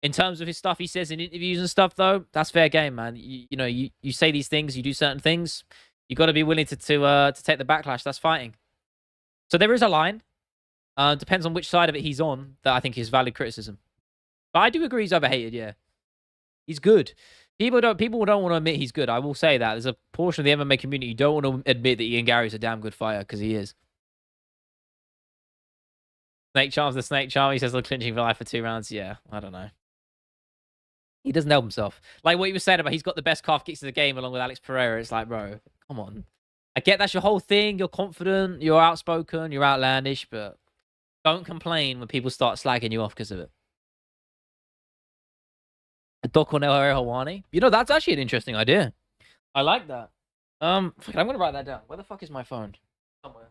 In terms of his stuff he says in interviews and stuff, though, that's fair game, man. You know, you say these things, you do certain things. You got to be willing to take the backlash. That's fighting. So there is a line. Depends on which side of it he's on, that I think is valid criticism. But I do agree he's overhated, yeah. He's good. People don't want to admit he's good. I will say that. There's a portion of the MMA community who don't want to admit that Ian Gary's a damn good fighter, because he is. Snake Charm's the Snake Charm. He says they're clinching for life for 2 rounds. Yeah, I don't know. He doesn't help himself. Like what he was saying about he's got the best calf kicks in the game along with Alex Pereira. It's like, bro, come on. I get that's your whole thing. You're confident, you're outspoken, you're outlandish, but don't complain when people start slagging you off because of it. A doc on El Hawani. You know, that's actually an interesting idea. I like that. I'm gonna write that down. Where the fuck is my phone? Somewhere.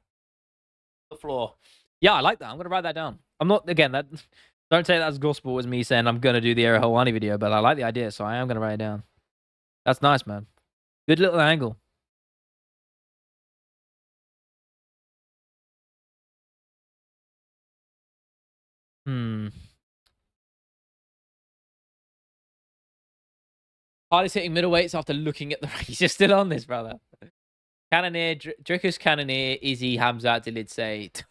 The floor. Yeah, I like that. I'm gonna write that down. I'm not, again, that don't take that as gospel as me saying I'm gonna do the Era Hawani video, but I like the idea, so I am gonna write it down. That's nice, man. Good little angle. Hardest hitting middleweights after looking at the race. You're still on this, brother. Cannoneer, Dricus Cannoneer, Izzy, Hamzat, Delidze.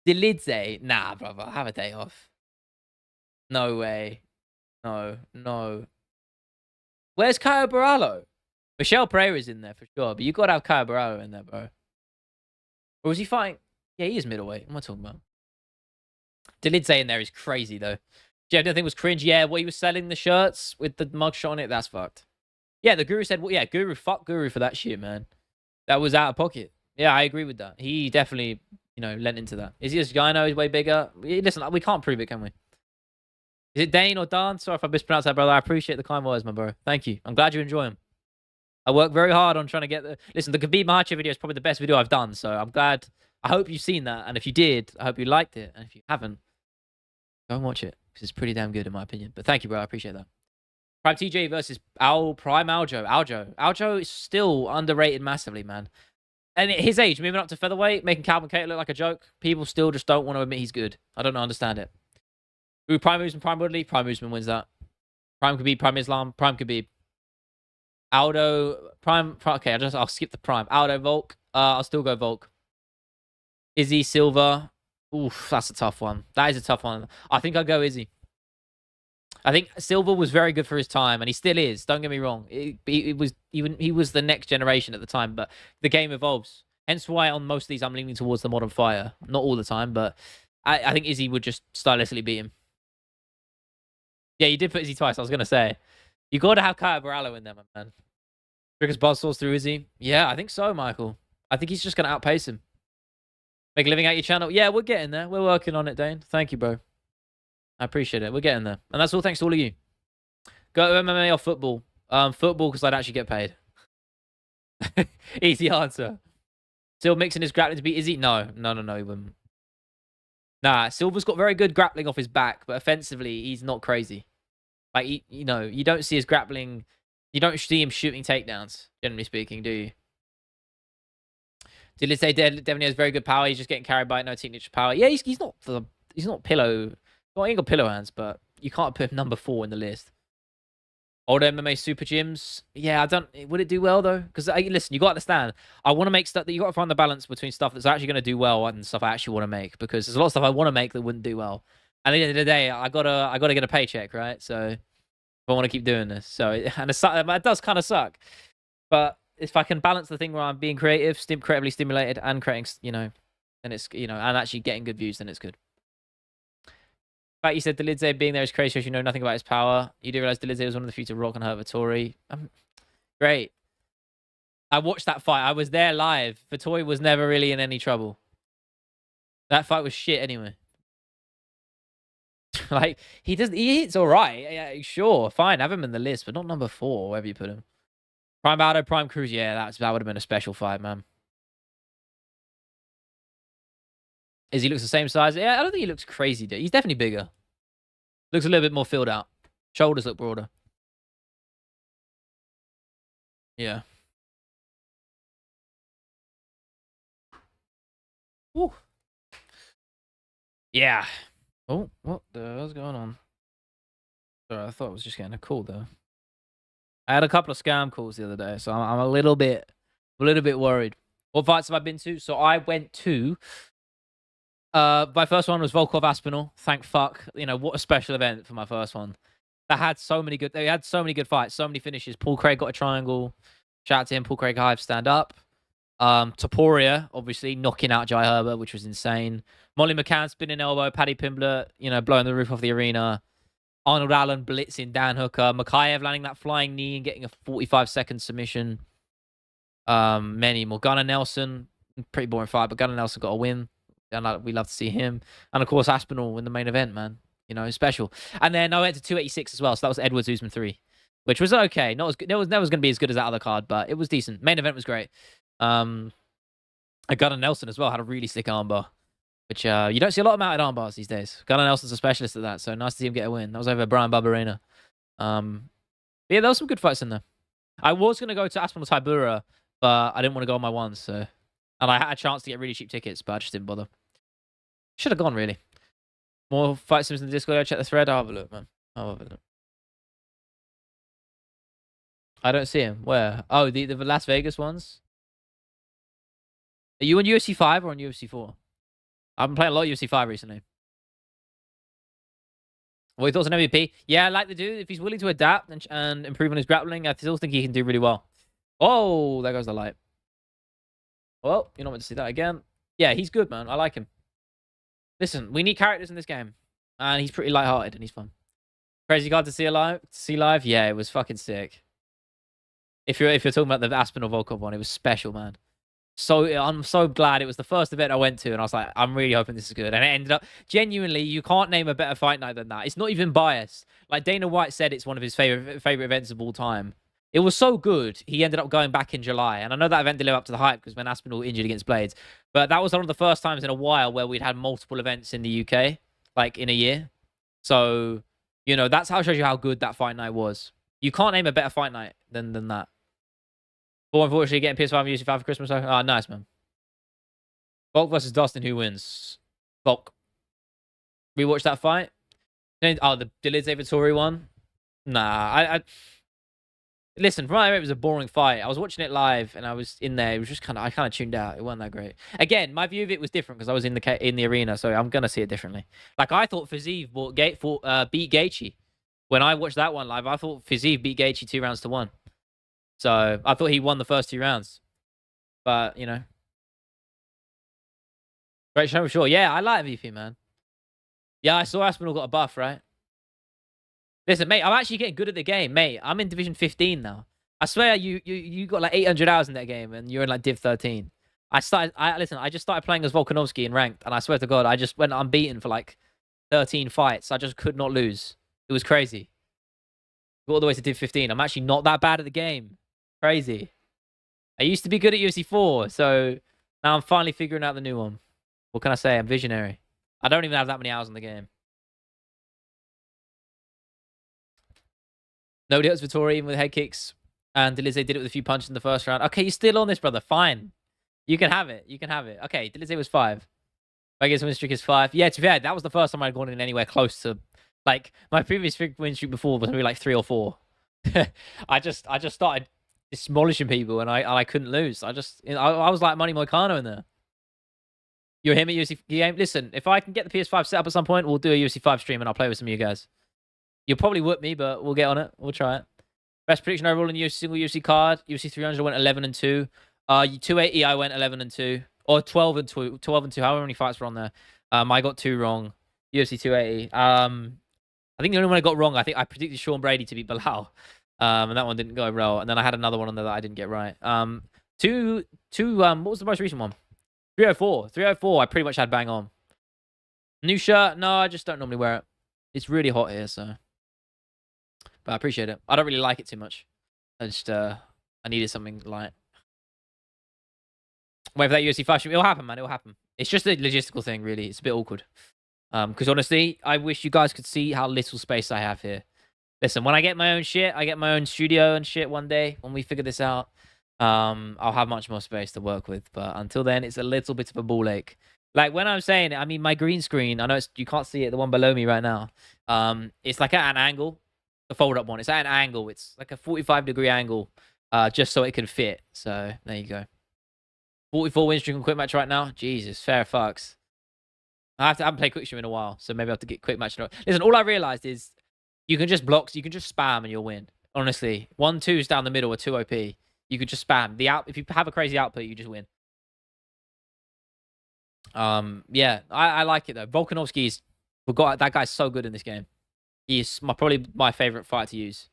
Delidze? Nah, brother. Have a day off. No way. No. Where's Caio Barallo? Michelle Pereira's in there for sure, but you got to have Caio Barallo in there, bro. Or was he fighting? Yeah, he is middleweight. What am I talking about? Delidze in there is crazy, though. Jeff, the thing was cringe. Yeah, what he was selling the shirts with the mugshot on it, that's fucked. Yeah, the Guru said, well, yeah, Guru, fuck Guru for that shit, man. That was out of pocket. Yeah, I agree with that. He definitely, you know, lent into that. Is he a gyno? He's way bigger. Listen, we can't prove it, can we? Is it Dane or Dan? Sorry if I mispronounced that, brother. I appreciate the kind words, my bro. Thank you. I'm glad you enjoy them. I work very hard on trying to get the... Listen, the Khabib Makhachev video is probably the best video I've done, so I'm glad... I hope you've seen that, and if you did, I hope you liked it, and if you haven't, go and watch it, because it's pretty damn good in my opinion. But thank you, bro. I appreciate that. Prime TJ versus Prime Aljo. Aljo is still underrated massively, man. And at his age, moving up to featherweight, making Calvin Cater look like a joke, people still just don't want to admit he's good. I don't understand it. Ooh, Prime Usman, Prime Woodley. Prime Usman wins that. Prime Khabib, Prime Islam, Prime Khabib. Aldo, Prime. Okay, I'll skip the Prime. Aldo, Volk. I'll still go Volk. Izzy, Silva. Oof, that's a tough one. That is a tough one. I think I'll go Izzy. I think Silva was very good for his time, and he still is. Don't get me wrong. He was the next generation at the time, but the game evolves. Hence why on most of these I'm leaning towards the modern fighter. Not all the time, but I think Izzy would just stylistically beat him. Yeah, you did put Izzy twice. I was gonna say you got to have Kaya Barallo in there, my man. Dricus buzzsaws through Izzy. Yeah, I think so, Michael. I think he's just gonna outpace him. Make a living out your channel. Yeah, we're getting there. We're working on it, Dane. Thank you, bro. I appreciate it. We're getting there, and that's all thanks to all of you. Go to MMA or football. Football because I'd actually get paid. Easy answer. Still mixing his grappling to beat Izzy? No, he wouldn't. Nah, Silver's got very good grappling off his back, but offensively, he's not crazy. Like, you don't see his grappling. You don't see him shooting takedowns, generally speaking, do you? Did it say Devaney has very good power? He's just getting carried by it, no technical power. Yeah, he's not pillow. Well, he ain't got pillow hands, but you can't put him number 4 in the list. Older MMA super gyms. Yeah, would it do well though? Because listen, you got to understand. I want to make stuff that you got to find the balance between stuff that's actually going to do well and stuff I actually want to make. Because there's a lot of stuff I want to make that wouldn't do well. And at the end of the day, I gotta get a paycheck, right? So if I want to keep doing this, it does kind of suck. But if I can balance the thing where I'm being creative, creatively stimulated, and creating, then it's and actually getting good views, then it's good. Fact you said Delidze being there is crazy because you know nothing about his power. You do realize Delidze was one of the few to rock and hurt Vittori. Great. I watched that fight. I was there live. Vittori was never really in any trouble. That fight was shit anyway. Like, he hits all right. Yeah, sure, fine. Have him in the list, but not number 4, wherever you put him. Prime Baldo, Prime Cruz. Yeah, that would have been a special fight, man. He looks the same size? Yeah, I don't think he looks crazy, dude. He's definitely bigger. Looks a little bit more filled out. Shoulders look broader. Yeah. Woo. Yeah. Oh, what the hell's going on? Sorry, I thought it was just getting a call though. I had a couple of scam calls the other day, so I'm a little bit worried. What fights have I been to? So I went to my first one was Volkov Aspinall. Thank fuck. What a special event for my first one. They had so many good fights, so many finishes. Paul Craig got a triangle. Shout out to him, Paul Craig Hive, stand up. Topuria, obviously, knocking out Jai Herbert, which was insane. Molly McCann spinning elbow, Paddy Pimblett, blowing the roof off the arena. Arnold Allen blitzing Dan Hooker. Makayev landing that flying knee and getting a 45-second submission. Many more. Gunnar Nelson, pretty boring fight, but Gunnar Nelson got a win. And we love to see him. And of course, Aspinall in the main event, man. Special. And then I went to 286 as well. So that was Edwards Usman 3, which was okay. Not as good. It was never going to be as good as that other card, but it was decent. Main event was great. And Gunnar Nelson as well had a really sick armbar, which you don't see a lot of mounted armbars these days. Gunnar Nelson's a specialist at that, so nice to see him get a win. That was over Brian Barberena. Yeah, there was some good fights in there. I was going to go to Aspinall Tybura, but I didn't want to go on my ones, so. And I had a chance to get really cheap tickets, but I just didn't bother. Should have gone, really. More fight sims in the Discord. Check the thread. I'll have a look, man. I'll have a look. I don't see him. Where? Oh, the Las Vegas ones? Are you on UFC 5 or on UFC 4? I've been playing a lot of UFC 5 recently. What are your thoughts on MVP? Yeah, I like the dude. If he's willing to adapt and improve on his grappling, I still think he can do really well. Oh, there goes the light. Well, you're not meant to see that again. Yeah, he's good, man. I like him. Listen, we need characters in this game. And he's pretty lighthearted and he's fun. Crazy card to see live? Yeah, it was fucking sick. If you're talking about the Aspinall Volkov one, it was special, man. So I'm so glad it was the first event I went to, and I was like, I'm really hoping this is good. And it ended up genuinely, you can't name a better fight night than that. It's not even biased. Like Dana White said, it's one of his favorite events of all time. It was so good. He ended up going back in July, and I know that event didn't live up to the hype because when Aspinall injured against Blades, but that was one of the first times in a while where we'd had multiple events in the UK, like in a year. So that's how it shows you how good that fight night was. You can't name a better fight night than that. But unfortunately, getting PS5 and UFC 5 for Christmas. Oh, nice, man. Volk versus Dustin. Who wins? Volk. We watched that fight. Oh, the Delidze Vittori one. Nah, listen. From my it was a boring fight. I was watching it live, and I was in there. It was just I kind of tuned out. It wasn't that great. Again, my view of it was different because I was in the arena, so I'm gonna see it differently. Like I thought Fiziev beat Gaethje. When I watched that one live, I thought Fiziev beat Gaethje 2-1. So I thought he won the first 2 rounds. But, Great show, sure. Yeah, I like MVP, man. Yeah, I saw Aspinall got a buff, right? Listen, mate, I'm actually getting good at the game, mate. I'm in Division 15 now. I swear, you got like 800 hours in that game, and you're in like Div 13. Listen. I just started playing as Volkanovski in ranked, and I swear to God, I just went unbeaten for like 13 fights. I just could not lose. It was crazy. Got all the way to Div 15. I'm actually not that bad at the game. Crazy. I used to be good at UFC 4, so now I'm finally figuring out the new one. What can I say? I'm visionary. I don't even have that many hours in the game. Nobody hurts Vittori even with head kicks. And Delize did it with a few punches in the first round. Okay, you're still on this, brother. Fine. You can have it. You can have it. Okay, Delize was 5. I guess win streak is 5. Yeah, to be fair, that was the first time I'd gone in anywhere close to... Like, my previous win streak before was maybe like 3 or 4. I just started demolishing people, and I couldn't lose. I was like Money Moicano in there. You're him at UFC game? Listen, if I can get the PS5 set up at some point, we'll do a UFC 5 stream, and I'll play with some of you guys. You'll probably whoop me, but we'll get on it. We'll try it. Best prediction overall in single UFC card. UFC 300 I went 11-2. 280 I went 11-2. Or 12-2. 12-2. However many fights were on there. I got 2 wrong. UFC 280. I think the only one I got wrong, I think I predicted Sean Brady to beat Bilal. And that one didn't go well. And then I had another one on there that I didn't get right. What was the most recent one? 304. 304 I pretty much had bang on. New shirt? No, I just don't normally wear it. It's really hot here, so... But I appreciate it. I don't really like it too much. I just, I needed something light. Wait for that UFC 5 stream. It'll happen, man. It'll happen. It's just a logistical thing, really. It's a bit awkward. Because honestly, I wish you guys could see how little space I have here. Listen, when I get my own shit, I get my own studio and shit one day, when we figure this out, I'll have much more space to work with. But until then, it's a little bit of a ball ache. Like, when I'm saying it, I mean, my green screen, I know you can't see it, the one below me right now. It's like at an angle. The fold-up one. It's at an angle. It's like a 45-degree angle, just so it can fit. So, there you go. 44 win streak on quick match right now. Jesus, fair fucks. I haven't played quick stream in a while, so maybe I have to get quick match. Listen, all I realized is you can just block, you can just spam and you'll win. Honestly, 1-2s down the middle are 2 OP. You could just spam. If you have a crazy output, you just win. Yeah, I like it though. Volkanovski's that guy's so good in this game. He's probably my favorite fight to use.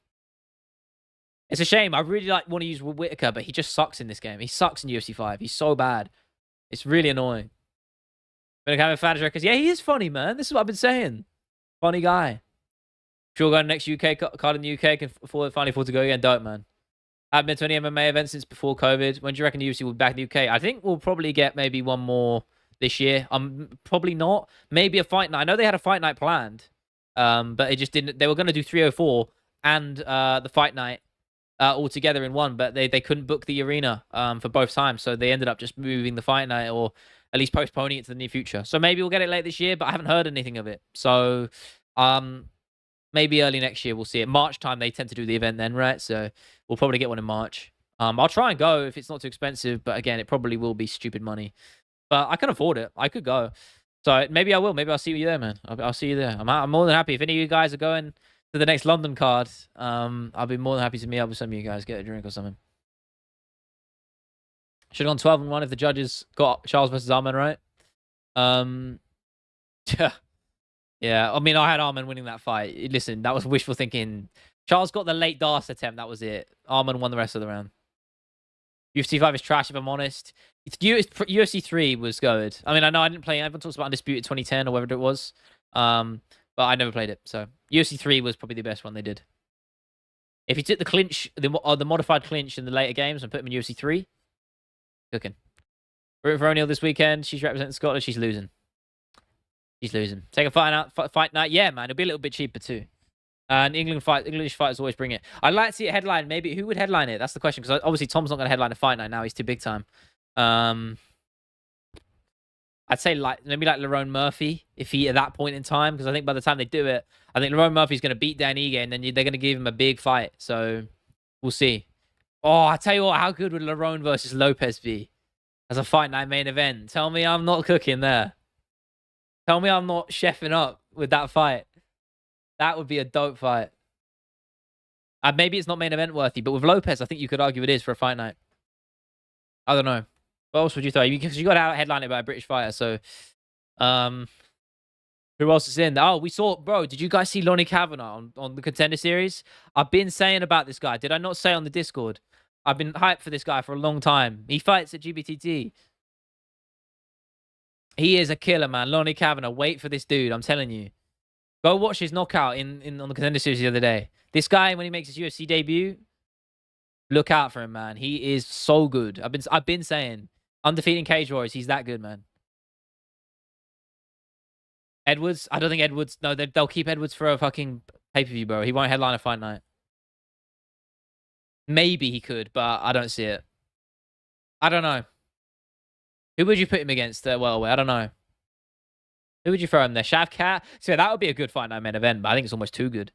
It's a shame. I really want to use Whitaker, but he just sucks in this game. He sucks in UFC 5. He's so bad. It's really annoying. But I have a fan because yeah, he is funny, man. This is what I've been saying. Funny guy. Sure, going next UK card in the UK can finally afford to go again. Dope, man. I haven't been to any MMA events since before COVID. When do you reckon the UFC will be back in the UK? I think we'll probably get maybe one more this year. Probably not. Maybe a fight night. I know they had a fight night planned. But it just didn't. They were going to do 304 and the fight night all together in one, but they couldn't book the arena for both times, so they ended up just moving the fight night or at least postponing it to the near future. So maybe we'll get it late this year, but I haven't heard anything of it. So maybe early next year we'll see it. March time they tend to do the event then, right? So we'll probably get one in March. I'll try and go if it's not too expensive, but again, it probably will be stupid money. But I can afford it. I could go. So maybe I will. Maybe I'll see you there, man. I'll see you there. I'm more than happy. If any of you guys are going to the next London card, I'll be more than happy to meet up with some of you guys, get a drink or something. Should have gone 12-1 if the judges got Charles versus Arman right. Yeah. I mean, I had Arman winning that fight. Listen, that was wishful thinking. Charles got the late Darce attempt. That was it. Arman won the rest of the round. UFC 5 is trash, if I'm honest. UFC 3 was good. I mean, I know I didn't play it. Everyone talks about Undisputed 2010 or whatever it was. But I never played it. So UFC 3 was probably the best one they did. If you took the clinch, the modified clinch in the later games and put them in UFC 3, cooking. Rooting for O'Neal this weekend. She's representing Scotland. She's losing. She's losing. Take a fight night. Yeah, man. It'll be a little bit cheaper too. And English fighters always bring it. I'd like to see it headline. Maybe who would headline it? That's the question. Because obviously Tom's not going to headline a fight night now. He's too big time. I'd say maybe Lerone Murphy if he at that point in time. Because I think by the time they do it, I think Lerone Murphy's going to beat Dan Ige, and then they're going to give him a big fight. So we'll see. Oh, I tell you what, how good would Lerone versus Lopez be as a fight night main event? Tell me I'm not cooking there. Tell me I'm not chefing up with that fight. That would be a dope fight. Maybe it's not main event worthy, but with Lopez, I think you could argue it is for a fight night. I don't know. What else would you throw? Because you got out headlined by a British fighter. So, um, who else is in? Oh, we saw, bro. Did you guys see Lonnie Kavanagh on the Contender Series? I've been saying about this guy. Did I not say on the Discord? I've been hyped for this guy for a long time. He fights at GBTT. He is a killer, man. Lonnie Kavanagh. Wait for this dude. I'm telling you. Go watch his knockout in on the Contender Series the other day. This guy, when he makes his UFC debut, look out for him, man. He is so good. I've been saying, undefeated cage warriors. He's that good, man. Edwards. I don't think Edwards. No, they'll keep Edwards for a fucking pay-per-view, bro. He won't headline a fight night. Maybe he could, but I don't see it. I don't know. Who would you put him against? Well, I don't know. Who would you throw him there? Shavkat? So that would be a good fight night main event, but I think it's almost too good.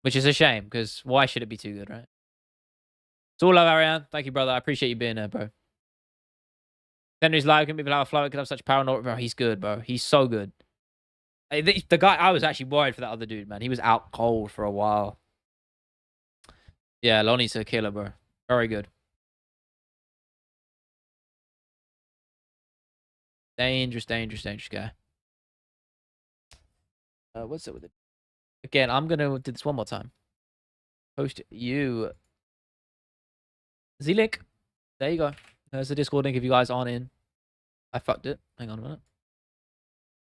Which is a shame, because why should it be too good, right? It's all love, Ariane. Thank you, brother. I appreciate you being there, bro. Henry's live. Can people have a flow? Could have such power. Bro, he's good, bro. He's so good. The guy, I was actually worried for that other dude, man. He was out cold for a while. Yeah, Lonnie's a killer, bro. Very good. Dangerous guy. What's up with it? Again, I'm gonna do this one more time. Post you. Z-Link. There you go. There's the Discord link if you guys aren't in. I fucked it. Hang on a minute.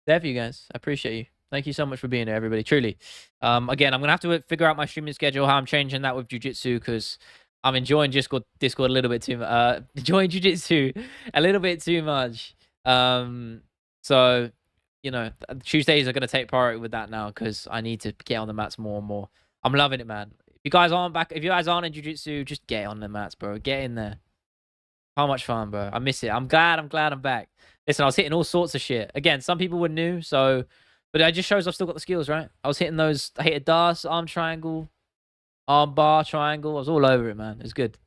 There for you guys. I appreciate you. Thank you so much for being there, everybody. Truly. Again, I'm gonna have to figure out my streaming schedule, how I'm changing that with Jiu-Jitsu, because I'm enjoying Discord a little bit too much. Enjoying Jiu-Jitsu a little bit too much. So, you know, Tuesdays are gonna take priority with that now, because I need to get on the mats more and more. I'm loving it, man. If you guys aren't in Jiu-Jitsu, just get on the mats, bro. Get in there. How much fun, bro. I miss it. I'm glad I'm back. Listen, I was hitting all sorts of shit. Again, some people were new, so... But it just shows I've still got the skills, right? I was hitting those... I hit a DAS, arm triangle, arm bar triangle. I was all over it, man. It was good.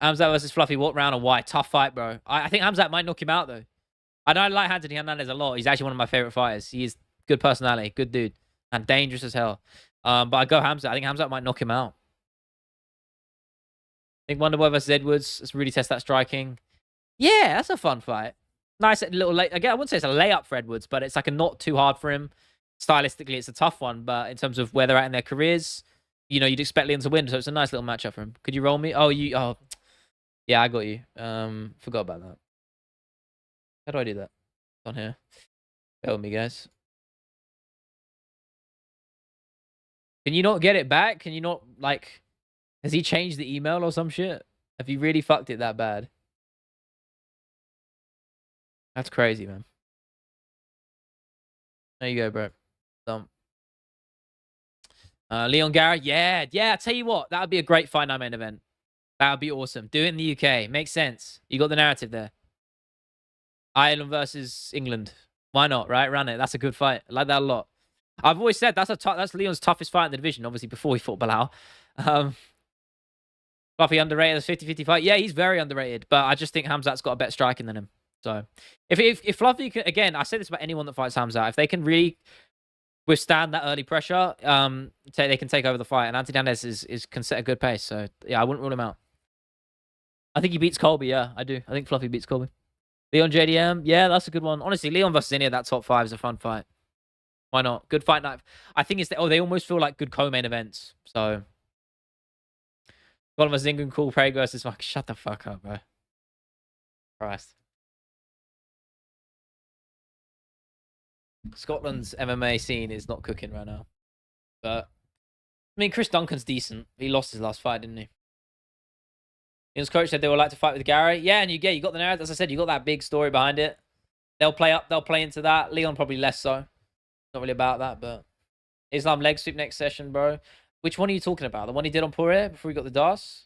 Hamzat versus Fluffy. What round and why? Tough fight, bro. I think Hamzat might knock him out, though. I don't like Anthony Hernandez a lot. He's actually one of my favorite fighters. He is good personality, good dude, and dangerous as hell. But I go Hamzat. I think Hamzat might knock him out. I think Wonderboy versus Edwards. Let's really test that striking. Yeah, that's a fun fight. Nice little late. Again, I wouldn't say it's a layup for Edwards, but it's like a not too hard for him. Stylistically, it's a tough one, but in terms of where they're at in their careers, you know, you'd expect Leon to win, so it's a nice little matchup for him. Could you roll me? Oh, yeah, I got you. Forgot about that. How do I do that? On here. Bear with me, guys. Can you not get it back? Can you not, like... Has he changed the email or some shit? Have you really fucked it that bad? That's crazy, man. There you go, bro. Leon Garrett, yeah. I tell you what, that would be a great fight night main event. That would be awesome. Do it in the UK. Makes sense. You got the narrative there. Ireland versus England. Why not, right? Run it. That's a good fight. I like that a lot. I've always said that's Leon's toughest fight in the division, obviously, before he fought Bilal. Fluffy underrated as 50-50 fight. Yeah, he's very underrated, but I just think Hamzat's got a better striking than him. So, if Fluffy can, again, I say this about anyone that fights Hamzat, if they can really withstand that early pressure, they can take over the fight. And Anthony Hernandez can set a good pace. So, yeah, I wouldn't rule him out. I think he beats Colby. Yeah, I do. I think Fluffy beats Colby. Leon JDM. Yeah, that's a good one. Honestly, Leon versus any of that top 5 is a fun fight. Why not? Good fight night. I think they almost feel like good co-main events. So, Scotland versus England, cool. Prague versus fuck. Shut the fuck up, bro. Christ. Scotland's MMA scene is not cooking right now. But, I mean, Chris Duncan's decent. He lost his last fight, didn't he? His coach said they would like to fight with Gary. Yeah, and you got the narrative. As I said, you got that big story behind it. They'll play into that. Leon probably less so. Not really about that, but Islam leg sweep next session, bro. Which one are you talking about? The one he did on Poirier before he got the DAS?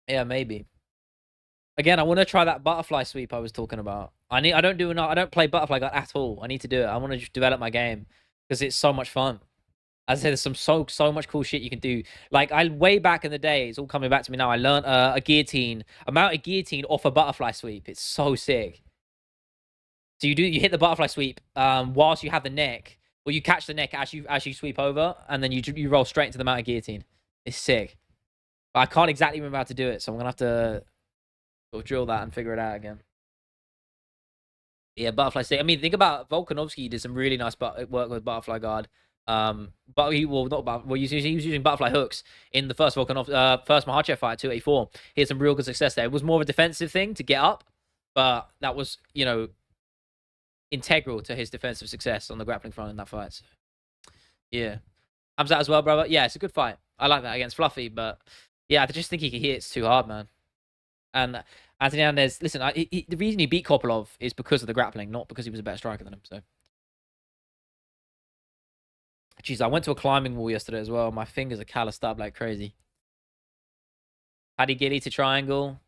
Yeah, maybe. Again, I want to try that butterfly sweep I was talking about. I don't play butterfly guard at all. I need to do it. I want to just develop my game because it's so much fun. As I said, there's so much cool shit you can do. Like way back in the day, it's all coming back to me now. I learned a mounted guillotine off a butterfly sweep. It's so sick. So you hit the butterfly sweep whilst you have the neck, or you catch the neck as you sweep over, and then you roll straight into the mounted guillotine. It's sick. But I can't exactly remember how to do it, so I'm gonna have to sort of drill that and figure it out again. Yeah, butterfly stick. I mean, think about Volkanovski. He did some really nice work with butterfly guard. But he well not well. He was using butterfly hooks in the first first Makhachev fight, 284. He had some real good success there. It was more of a defensive thing to get up, but that was integral to his defensive success on the grappling front in that fight. So, yeah, Hamzat as well, brother. Yeah, it's a good fight. I like that against Fluffy, but yeah, I just think he hits too hard, man. And Anthony Hernandez, listen, the reason he beat Kopolov is because of the grappling, not because he was a better striker than him. So, jeez, I went to a climbing wall yesterday as well. My fingers are calloused up like crazy. Paddy Gilly to triangle.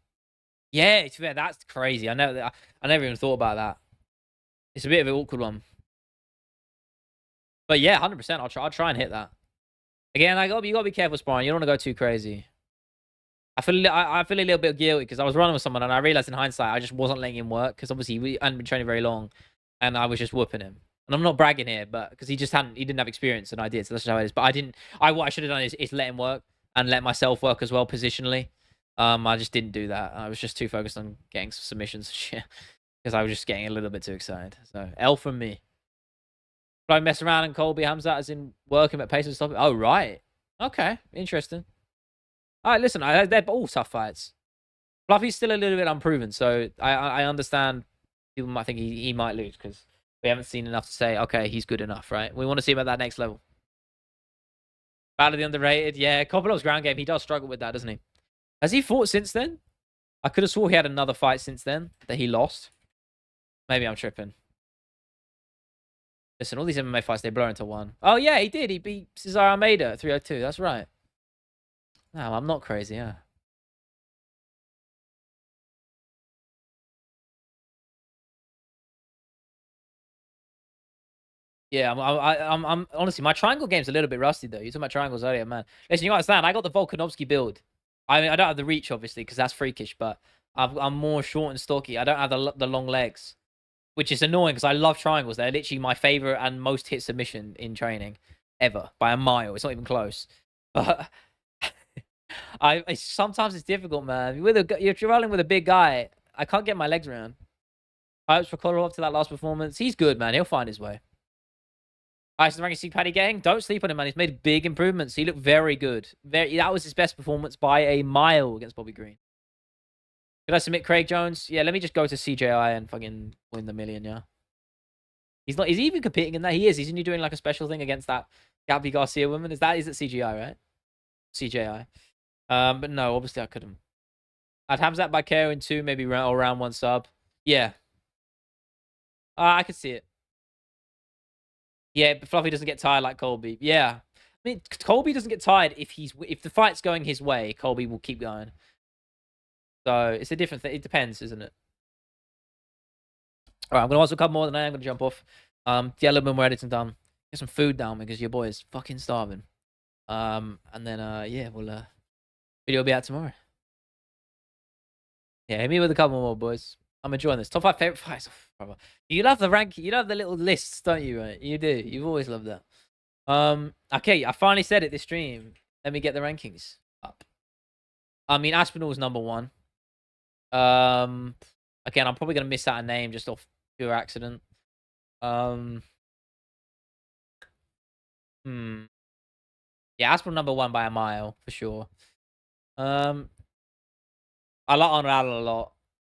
Yeah, that's crazy. I never even thought about that. It's a bit of an awkward one. But yeah, 100%. I'll try and hit that. Again, you gotta be careful sparring. You don't want to go too crazy. I feel a little bit guilty because I was running with someone and I realized in hindsight I just wasn't letting him work because obviously we hadn't been training very long, and I was just whooping him. And I'm not bragging here, but because he didn't have experience and I did, so that's just how it is. But what I should have done is let him work and let myself work as well positionally. I just didn't do that. I was just too focused on getting submissions shit because I was just getting a little bit too excited. So L from me. But I mess around and Colby Hamzat as in working at pace and stuff. Oh right, okay, interesting. All right, listen, they're all tough fights. Fluffy's still a little bit unproven, so I understand people might think he might lose because we haven't seen enough to say, okay, he's good enough, right? We want to see him at that next level. Battle of the underrated. Yeah, Kopolov's ground game, he does struggle with that, doesn't he? Has he fought since then? I could have swore he had another fight since then that he lost. Maybe I'm tripping. Listen, all these MMA fights, they blur into one. Oh, yeah, he did. He beat Cesar Almeida at 302. That's right. No, I'm not crazy, yeah. Yeah, I'm honestly, my triangle game's a little bit rusty, though. You talking about triangles earlier, man. Listen, you understand, I got the Volkanovski build. I mean, I don't have the reach, obviously, because that's freakish, but I'm more short and stocky. I don't have the long legs, which is annoying because I love triangles. They're literally my favorite and most hit submission in training ever by a mile. It's not even close. But sometimes it's difficult, man. If you're rolling with a big guy, I can't get my legs around. Hopes for Kolarov to that last performance. He's good, man. He'll find his way. Ice the ranking see Paddy Gang. Don't sleep on him, man. He's made big improvements. He looked very good. That was his best performance by a mile against Bobby Green. Could I submit Craig Jones? Yeah, let me just go to CJI and fucking win the million, yeah. Is he even competing in that? He is. Isn't he doing like a special thing against that Gabby Garcia woman? Is it CGI, right? CJI. But no, obviously I couldn't. I'd have that by KO in 2, maybe round 1 sub. Yeah. I could see it. Yeah, but Fluffy doesn't get tired like Colby. Yeah. I mean, Colby doesn't get tired if the fight's going his way, Colby will keep going. So it's a different thing. It depends, isn't it? All right, I'm going to ask a couple more than I am going to jump off. Yeah, a little bit more editing done. Get some food down because your boy is fucking starving. And then, yeah, we'll, video will be out tomorrow. Yeah, hit me with a couple more, boys. I'm enjoying this. Top 5 favorite fights. You love the ranking. You love the little lists, don't you? Right? You do. You've always loved that. Okay, I finally said it this stream. Let me get the rankings up. I mean, Aspinall's number 1. Again, I'm probably gonna miss out a name just off pure accident. Yeah, Aspinall number 1 by a mile for sure. I like Arnold a lot.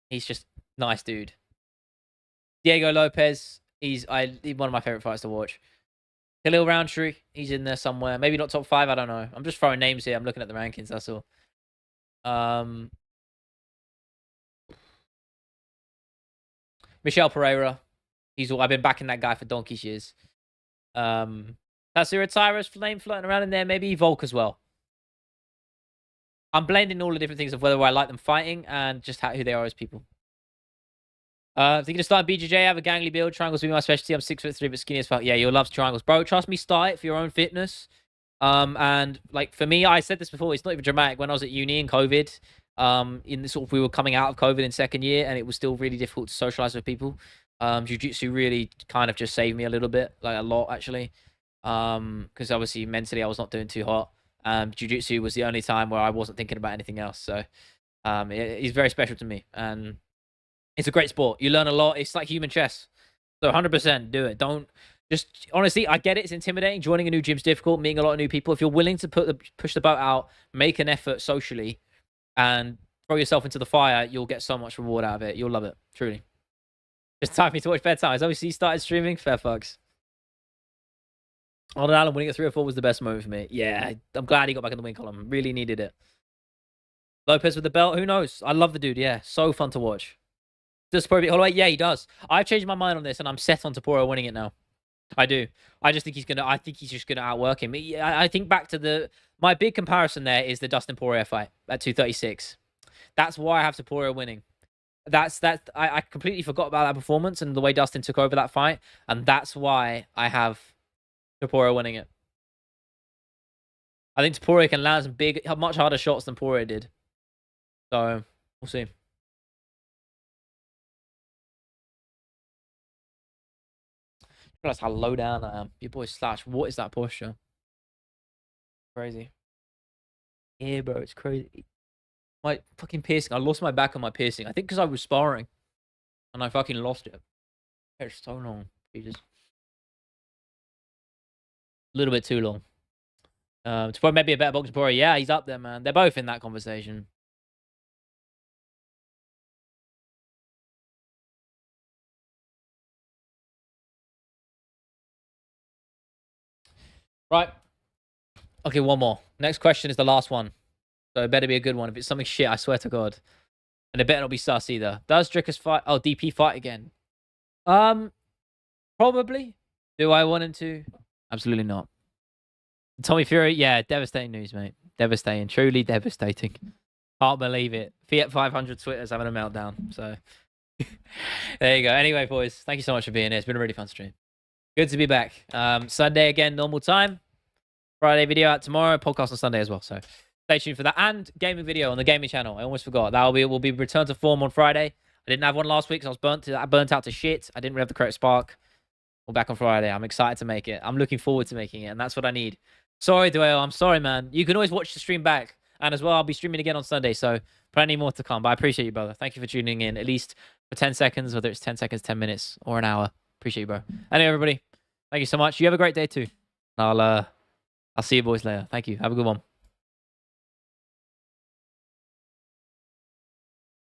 He's just nice dude. Diego Lopez, he's one of my favorite fights to watch. Khalil Roundtree, he's in there somewhere. Maybe not top 5, I don't know. I'm just throwing names here. I'm looking at the rankings, that's all. Michelle Pereira. I've been backing that guy for donkey's years. Tatsura Tyra's flame floating around in there. Maybe Volk as well. I'm blending all the different things of whether I like them fighting and just who they are as people. Thinking to start BJJ, have a gangly build. Triangles will be my specialty. I'm 6'3", but skinny as fuck. Yeah, you'll love triangles. Bro, trust me, start it for your own fitness. And like for me, I said this before, it's not even dramatic. When I was at uni in COVID, we were coming out of COVID in second year and it was still really difficult to socialize with people. Jiu-jitsu really kind of just saved me a little bit, like a lot actually. Because obviously mentally I was not doing too hot. Jiu-jitsu was the only time where I wasn't thinking about anything else. So He's very special to me, and it's a great sport. You learn a lot. It's like human chess. So 100% do it. Don't just honestly. I get it. It's intimidating. Joining a new gym's difficult. Meeting a lot of new people. If you're willing to push the boat out, make an effort socially, and throw yourself into the fire, you'll get so much reward out of it. You'll love it. Truly. Just time me to watch bedtime. Obviously, you started streaming. Fair fucks. Arnold Allen winning at 3 or 4 was the best moment for me. Yeah, I'm glad he got back in the win column. Really needed it. Lopez with the belt. Who knows? I love the dude. Yeah, so fun to watch. Does Topuria beat Holloway? Yeah, he does. I've changed my mind on this, and I'm set on Topuria winning it now. I do. I just think he's gonna. I think he's just gonna outwork him. I think back to my big comparison there is the Dustin Poirier fight at 236. That's why I have Topuria winning. I completely forgot about that performance and the way Dustin took over that fight, and that's why I have Topuria winning it. I think Topuria can land some big, much harder shots than Poirier did. So we'll see. Realize how low down I am. Your boy Slash, what is that posture? Crazy. Yeah, bro, it's crazy. My fucking piercing. I lost my back on my piercing. I think because I was sparring. And I fucking lost it. It's so long. Jesus. A little bit too long. It's probably maybe a better boxer Poirier. Yeah, he's up there, man. They're both in that conversation. Right. Okay, one more. Next question is the last one. So it better be a good one. If it's something shit, I swear to God. And it better not be sus either. Does Dricus fight? Oh, DP fight again. Probably. Do I want him to? Absolutely not. Tommy Fury, yeah, devastating news, mate. Devastating. Truly devastating. Can't believe it. Fiat 500 Twitter's having a meltdown. So there you go. Anyway, boys, thank you so much for being here. It's been a really fun stream. Good to be back. Sunday again, normal time. Friday video out tomorrow. Podcast on Sunday as well. So stay tuned for that. And gaming video on the gaming channel. I almost forgot. Will be returned to form on Friday. I didn't have one last week because I burnt out to shit. I didn't really have the correct spark. We're back on Friday. I'm excited to make it. I'm looking forward to making it, and that's what I need. Sorry, Duel. I'm sorry, man. You can always watch the stream back. And as well, I'll be streaming again on Sunday, so plenty more to come. But I appreciate you, brother. Thank you for tuning in, at least for 10 seconds, whether it's 10 seconds, 10 minutes, or an hour. Appreciate you, bro. Anyway, everybody, thank you so much. You have a great day, too. I'll see you boys later. Thank you. Have a good one.